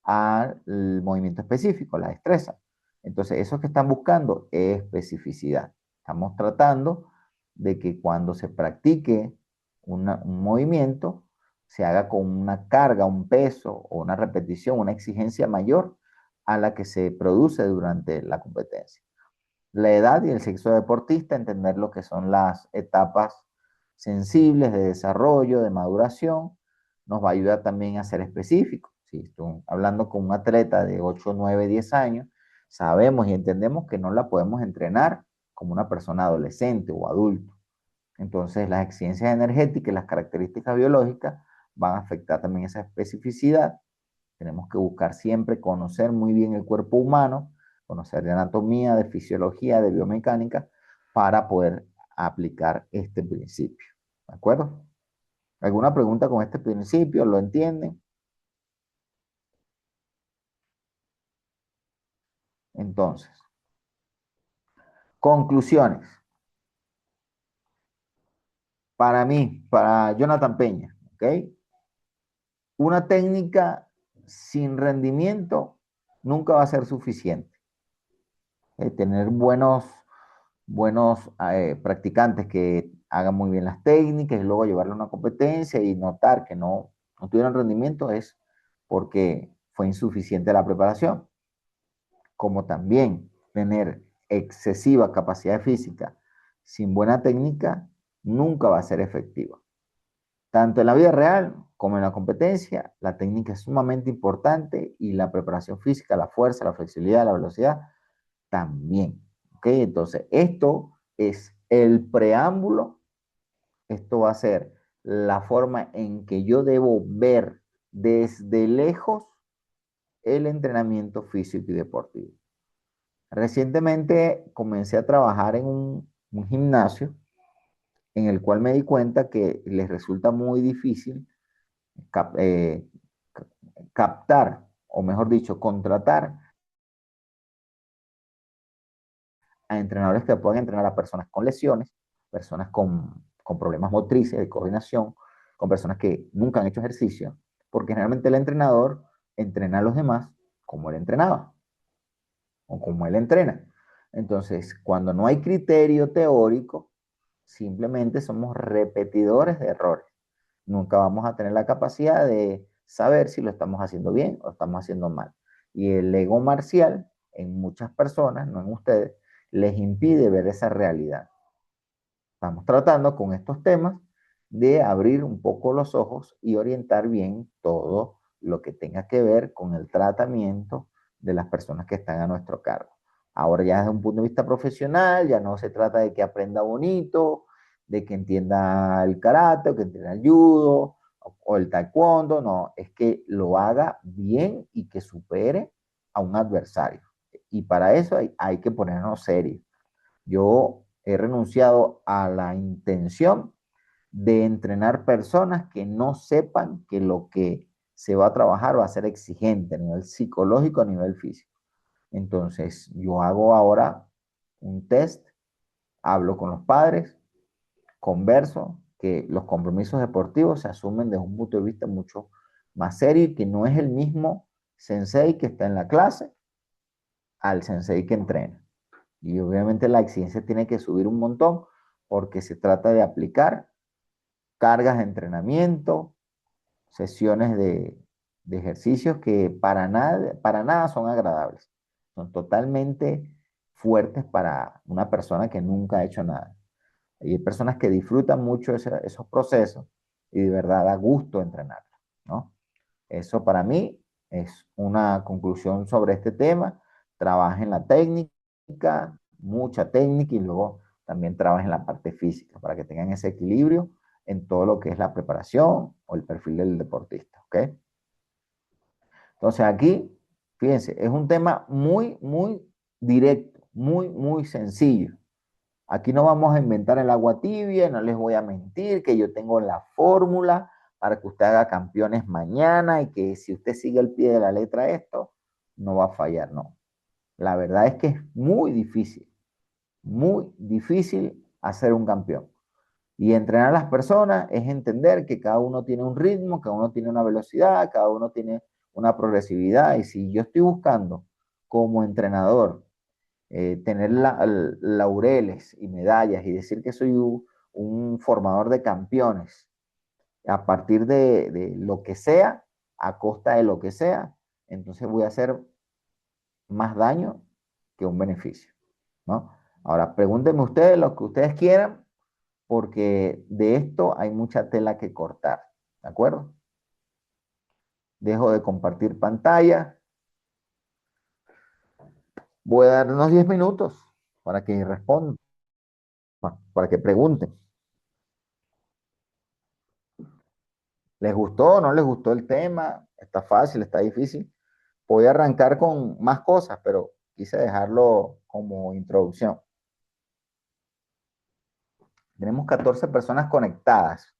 S1: al movimiento específico, la destreza. Entonces, eso que están buscando es especificidad. Estamos tratando de que cuando se practique un movimiento, se haga con una carga, un peso o una repetición, una exigencia mayor a la que se produce durante la competencia. La edad y el sexo deportista, entender lo que son las etapas sensibles de desarrollo, de maduración, nos va a ayudar también a ser específicos. Si estoy hablando con un atleta de 8, 9, 10 años, sabemos y entendemos que no la podemos entrenar como una persona adolescente o adulto. Entonces, las exigencias energéticas y las características biológicas van a afectar también esa especificidad. Tenemos que buscar siempre conocer muy bien el cuerpo humano, conocer de anatomía, de fisiología, de biomecánica, para poder aplicar este principio. ¿De acuerdo? ¿Alguna pregunta con este principio? ¿Lo entienden? Entonces, conclusiones. Para mí, para Jonathan Peña, ¿ok? Una técnica sin rendimiento nunca va a ser suficiente. Tener buenos practicantes que hagan muy bien las técnicas y luego llevarlo a una competencia y notar que no tuvieron rendimiento es porque fue insuficiente la preparación. Como también tener excesiva capacidad física sin buena técnica nunca va a ser efectiva. Tanto en la vida real como en la competencia, la técnica es sumamente importante y la preparación física, la fuerza, la flexibilidad, la velocidad también. ¿Ok? Entonces, esto es el preámbulo. Esto va a ser la forma en que yo debo ver desde lejos el entrenamiento físico y deportivo. Recientemente comencé a trabajar en un gimnasio en el cual me di cuenta que les resulta muy difícil cap- eh, captar, o mejor dicho, contratar a entrenadores que puedan entrenar a personas con lesiones, personas con problemas motrices, de coordinación, con personas que nunca han hecho ejercicio, porque generalmente el entrenador entrena a los demás como él entrenaba o como él entrena. Entonces, cuando no hay criterio teórico, simplemente somos repetidores de errores. Nunca vamos a tener la capacidad de saber si lo estamos haciendo bien o lo estamos haciendo mal. Y el ego marcial en muchas personas, no en ustedes, les impide ver esa realidad. Estamos tratando con estos temas de abrir un poco los ojos y orientar bien todo lo que tenga que ver con el tratamiento de las personas que están a nuestro cargo. Ahora ya desde un punto de vista profesional, ya no se trata de que aprenda bonito, de que entienda el karate, o que entienda el judo, o el taekwondo, no, es que lo haga bien y que supere a un adversario. Y para eso hay que ponernos serios. Yo he renunciado a la intención de entrenar personas que no sepan que lo que se va a trabajar va a ser exigente a nivel psicológico, a nivel físico. Entonces, yo hago ahora un test, hablo con los padres, converso, que los compromisos deportivos se asumen desde un punto de vista mucho más serio y que no es el mismo sensei que está en la clase al sensei que entrena. Y obviamente la exigencia tiene que subir un montón porque se trata de aplicar cargas de entrenamiento, sesiones de ejercicios que para nada son agradables. Son totalmente fuertes para una persona que nunca ha hecho nada. Y hay personas que disfrutan mucho esos procesos y de verdad da gusto entrenar, ¿no? Eso para mí es una conclusión sobre este tema. Trabaja en la técnica, mucha técnica y luego también trabaja en la parte física para que tengan ese equilibrio en todo lo que es la preparación o el perfil del deportista, ¿ok? Entonces aquí, fíjense, es un tema muy, muy directo, muy, muy sencillo. Aquí no vamos a inventar el agua tibia, no les voy a mentir que yo tengo la fórmula para que usted haga campeones mañana y que si usted sigue al pie de la letra esto, no va a fallar, no. La verdad es que es muy difícil hacer un campeón. Y entrenar a las personas es entender que cada uno tiene un ritmo, cada uno tiene una velocidad, cada uno tiene una progresividad. Y si yo estoy buscando como entrenador tener laureles y medallas y decir que soy un formador de campeones a partir de lo que sea, a costa de lo que sea, entonces voy a hacer más daño que un beneficio, ¿no? Ahora, pregúntenme ustedes lo que ustedes quieran, porque de esto hay mucha tela que cortar, ¿de acuerdo? Dejo de compartir pantalla. Voy a dar unos 10 minutos para que respondan, para que pregunten. ¿Les gustó o no les gustó el tema? ¿Está fácil? ¿Está difícil? Voy a arrancar con más cosas, pero quise dejarlo como introducción. Tenemos 14 personas conectadas.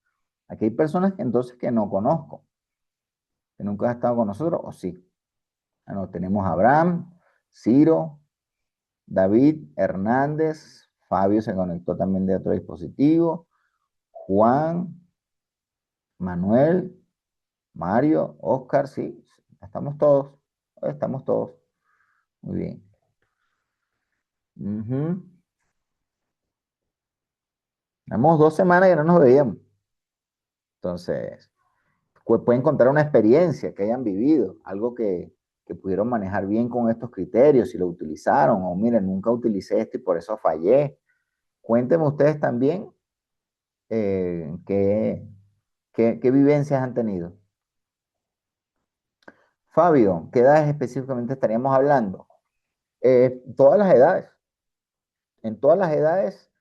S1: Aquí hay personas que entonces que no conozco, que nunca han estado con nosotros, o sí. Bueno, tenemos a Abraham, Ciro, David, Hernández, Fabio se conectó también de otro dispositivo, Juan, Manuel, Mario, Oscar, sí, estamos todos. Muy bien. Ujú. Llevamos 2 semanas que no nos veíamos. Entonces, pueden contar una experiencia que hayan vivido, algo que pudieron manejar bien con estos criterios, si lo utilizaron, o miren, nunca utilicé esto y por eso fallé. Cuéntenme ustedes también qué, ¿Qué vivencias han tenido? Fabio, ¿qué edades específicamente estaríamos hablando? Todas las edades. En todas las edades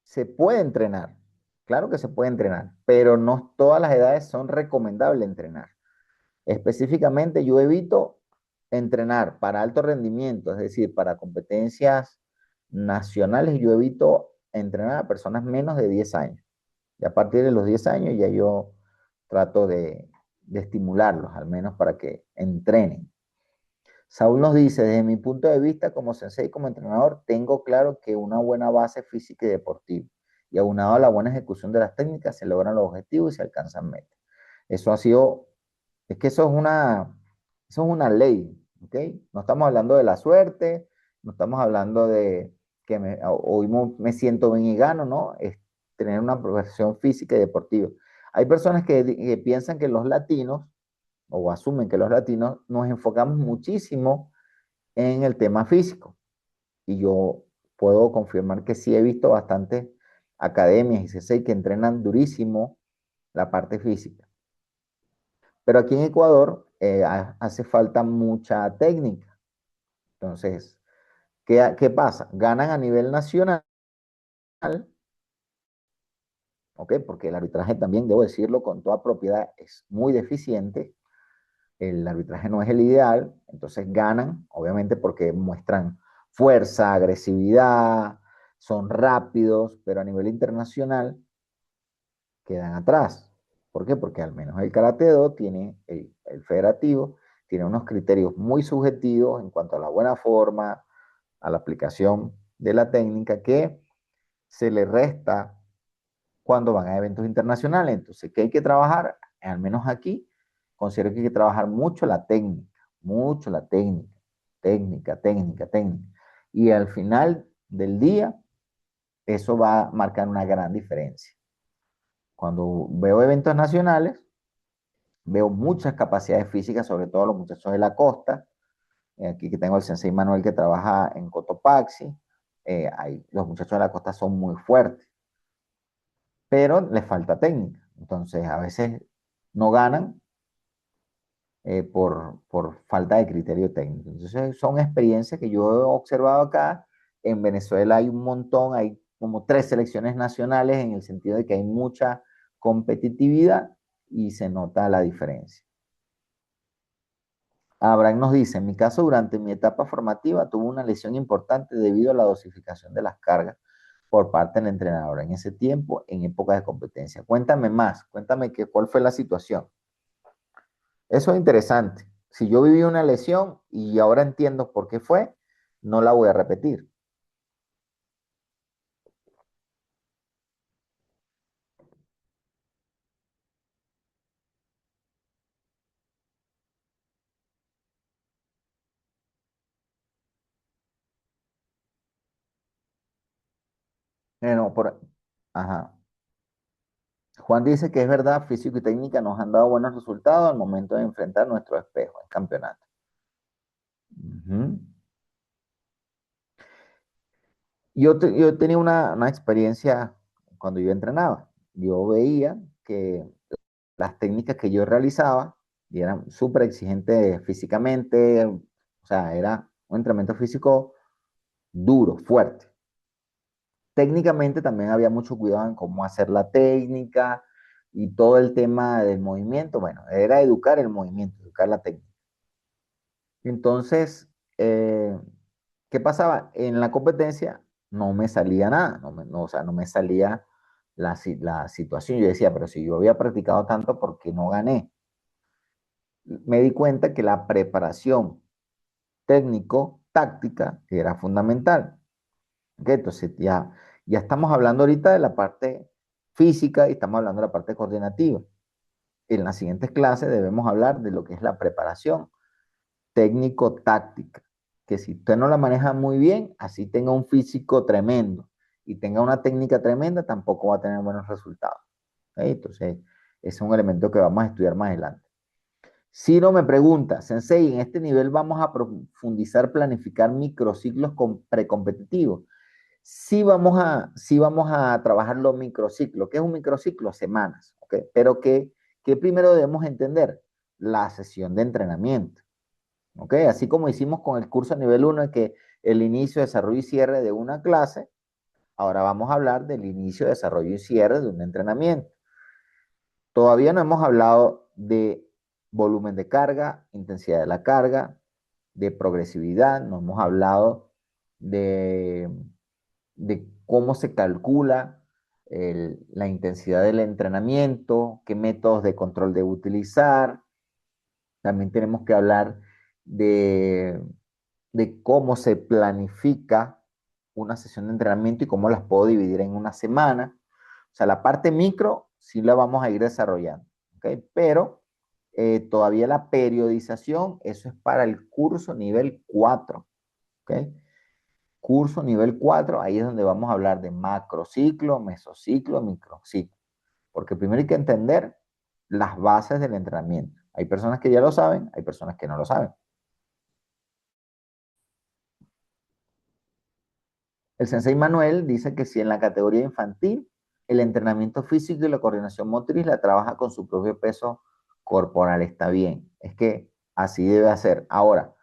S1: se puede entrenar. Claro que se puede entrenar, pero no todas las edades son recomendables entrenar. Específicamente, yo evito entrenar para alto rendimiento, es decir, para competencias nacionales, yo evito entrenar a personas menos de 10 años. Y a partir de los 10 años ya yo trato de estimularlos, al menos para que entrenen. Saúl nos dice, desde mi punto de vista como sensei y como entrenador, tengo claro que una buena base física y deportiva y aunado a la buena ejecución de las técnicas se logran los objetivos y se alcanzan metas. Eso ha sido, es que eso es una ley, ¿ok? No estamos hablando de la suerte, no estamos hablando de que hoy me siento bien y gano, ¿no? Es tener una profesión física y deportiva. Hay personas que piensan que los latinos, o asumen que los latinos, nos enfocamos muchísimo en el tema físico. Y yo puedo confirmar que sí he visto bastantes academias y CCI que entrenan durísimo la parte física. Pero aquí en Ecuador hace falta mucha técnica. Entonces, ¿qué pasa? Ganan a nivel nacional, ¿ok? Porque el arbitraje también, debo decirlo con toda propiedad, es muy deficiente. El arbitraje no es el ideal, entonces ganan, obviamente porque muestran fuerza, agresividad, son rápidos, pero a nivel internacional quedan atrás. ¿Por qué? Porque al menos el Karate-Do tiene, el federativo, tiene unos criterios muy subjetivos en cuanto a la buena forma, a la aplicación de la técnica que se le resta cuando van a eventos internacionales. Entonces, ¿qué hay que trabajar? Al menos aquí, considero que hay que trabajar mucho la técnica, técnica. Y al final del día, eso va a marcar una gran diferencia. Cuando veo eventos nacionales, veo muchas capacidades físicas, sobre todo los muchachos de la costa. Aquí que tengo el sensei Manuel que trabaja en Cotopaxi. Los muchachos de la costa son muy fuertes, pero les falta técnica. Entonces, a veces no ganan por falta de criterio técnico. Entonces, son experiencias que yo he observado acá. En Venezuela hay un montón, hay como 3 selecciones nacionales en el sentido de que hay mucha competitividad y se nota la diferencia. Abraham nos dice, en mi caso, durante mi etapa formativa tuve una lesión importante debido a la dosificación de las cargas por parte del entrenador en ese tiempo, en época de competencia. Cuéntame más, cuéntame cuál fue la situación. Eso es interesante. Si yo viví una lesión y ahora entiendo por qué fue, no la voy a repetir. No, ajá. Juan dice que es verdad, físico y técnica nos han dado buenos resultados al momento de enfrentar nuestro espejo en campeonato. Ujú. Yo tenía una experiencia cuando yo entrenaba. Yo veía que las técnicas que yo realizaba y eran súper exigentes físicamente, o sea, era un entrenamiento físico duro, fuerte. Técnicamente también había mucho cuidado en cómo hacer la técnica y todo el tema del movimiento. Bueno, era educar el movimiento, educar la técnica. Entonces, ¿qué pasaba? En la competencia no me salía nada, o sea, no me salía la situación. Yo decía, pero si yo había practicado tanto, ¿por qué no gané? Me di cuenta que la preparación técnico-táctica era fundamental. ¿Ok? Entonces ya estamos hablando ahorita de la parte física y estamos hablando de la parte coordinativa. En las siguientes clases debemos hablar de lo que es la preparación técnico-táctica, que si usted no la maneja muy bien, así tenga un físico tremendo y tenga una técnica tremenda, tampoco va a tener buenos resultados. ¿Ok? Entonces, ese es un elemento que vamos a estudiar más adelante. Ciro me pregunta, Sensei, en este nivel vamos a profundizar, planificar microciclos precompetitivos. sí vamos a trabajar los microciclos. ¿Qué es un microciclo? Semanas, ¿ok? Pero ¿qué primero debemos entender? La sesión de entrenamiento, ¿ok? Así como hicimos con el curso nivel 1, que el inicio, desarrollo y cierre de una clase, ahora vamos a hablar del inicio, desarrollo y cierre de un entrenamiento. Todavía no hemos hablado de volumen de carga, intensidad de la carga, de progresividad, no hemos hablado de, de cómo se calcula la intensidad del entrenamiento, qué métodos de control debe utilizar. También tenemos que hablar de, de cómo se planifica una sesión de entrenamiento y cómo las puedo dividir en una semana. O sea, la parte micro sí la vamos a ir desarrollando, ¿ok? Pero todavía la periodización, eso es para el curso nivel 4, ¿ok? Curso nivel 4, ahí es donde vamos a hablar de macrociclo, mesociclo, microciclo. Porque primero hay que entender las bases del entrenamiento. Hay personas que ya lo saben, hay personas que no lo saben. El sensei Manuel dice que si en la categoría infantil el entrenamiento físico y la coordinación motriz la trabaja con su propio peso corporal, está bien. Es que así debe hacer. Ahora,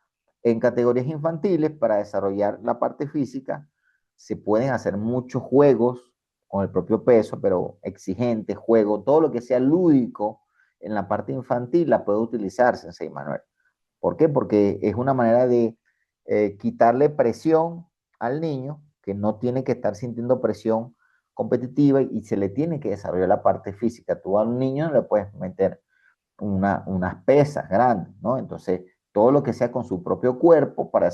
S1: en categorías infantiles, para desarrollar la parte física, se pueden hacer muchos juegos con el propio peso, pero exigentes, juegos, todo lo que sea lúdico en la parte infantil la puede utilizar Sensei Manuel. ¿Por qué? Porque es una manera de quitarle presión al niño, que no tiene que estar sintiendo presión competitiva y se le tiene que desarrollar la parte física. Tú a un niño no le puedes meter unas pesas grandes, ¿no? Entonces, todo lo que sea con su propio cuerpo para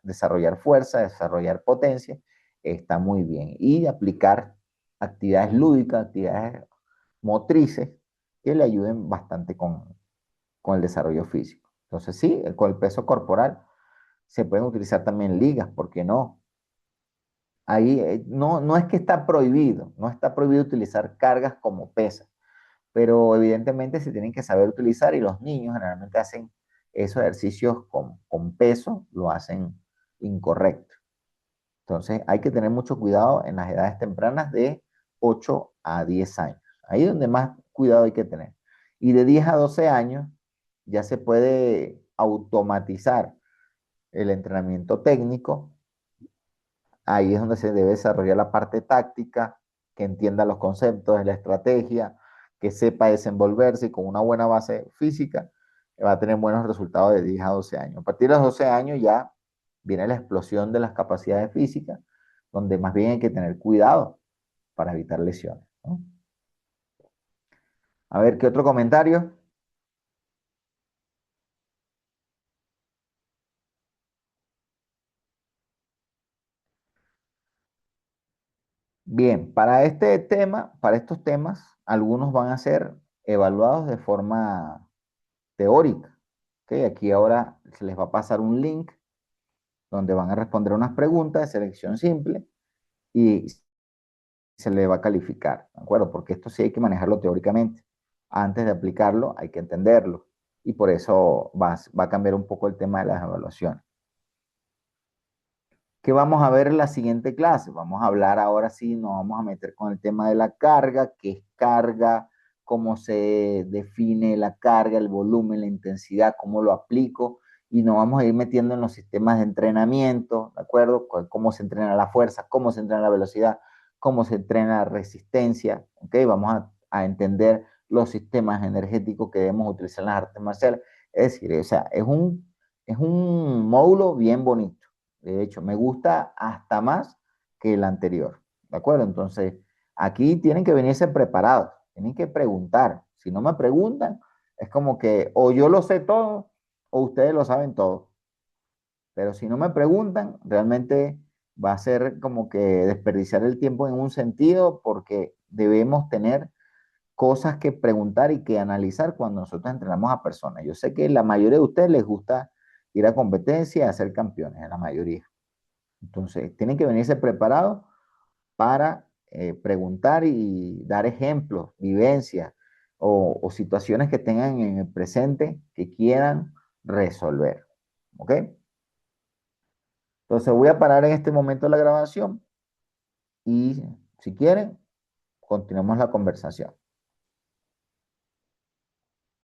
S1: desarrollar fuerza, desarrollar potencia, está muy bien. Y aplicar actividades lúdicas, actividades motrices que le ayuden bastante con el desarrollo físico. Entonces, sí, con el peso corporal se pueden utilizar también ligas, ¿por qué no? Ahí no es que está prohibido, no está prohibido utilizar cargas como pesas, pero evidentemente se tienen que saber utilizar y los niños generalmente hacen esos ejercicios con peso, lo hacen incorrecto. Entonces hay que tener mucho cuidado en las edades tempranas de 8 a 10 años. Ahí es donde más cuidado hay que tener. Y de 10 a 12 años ya se puede automatizar el entrenamiento técnico. Ahí es donde se debe desarrollar la parte táctica, que entienda los conceptos de la estrategia, que sepa desenvolverse y con una buena base física va a tener buenos resultados de 10 a 12 años. A partir de los 12 años ya viene la explosión de las capacidades físicas, donde más bien hay que tener cuidado para evitar lesiones, ¿no? A ver, ¿qué otro comentario? Bien, para este tema, para estos temas, algunos van a ser evaluados de forma teórica. ¿Ok? Aquí ahora se les va a pasar un link donde van a responder unas preguntas de selección simple y se les va a calificar, ¿de acuerdo? Porque esto sí hay que manejarlo teóricamente. Antes de aplicarlo hay que entenderlo y por eso va a cambiar un poco el tema de las evaluaciones. ¿Qué vamos a ver en la siguiente clase? Vamos a hablar ahora sí, nos vamos a meter con el tema de la carga, qué es carga, cómo se define la carga, el volumen, la intensidad, cómo lo aplico, y nos vamos a ir metiendo en los sistemas de entrenamiento, ¿de acuerdo? Cómo se entrena la fuerza, cómo se entrena la velocidad, cómo se entrena la resistencia, ¿ok? Vamos a entender los sistemas energéticos que debemos utilizar en las artes marciales. Es decir, o sea, es un módulo bien bonito. De hecho, me gusta hasta más que el anterior. ¿De acuerdo? Entonces, aquí tienen que venirse preparados, tienen que preguntar. Si no me preguntan, es como que o yo lo sé todo o ustedes lo saben todo. Pero si no me preguntan, realmente va a ser como que desperdiciar el tiempo en un sentido porque debemos tener cosas que preguntar y que analizar cuando nosotros entrenamos a personas. Yo sé que la mayoría de ustedes les gusta ir a competencia y a ser campeones, a la mayoría. Entonces, tienen que venirse preparados para preguntar y dar ejemplos, vivencias o situaciones que tengan en el presente que quieran resolver. ¿Ok? Entonces, voy a parar en este momento la grabación y si quieren, continuemos la conversación.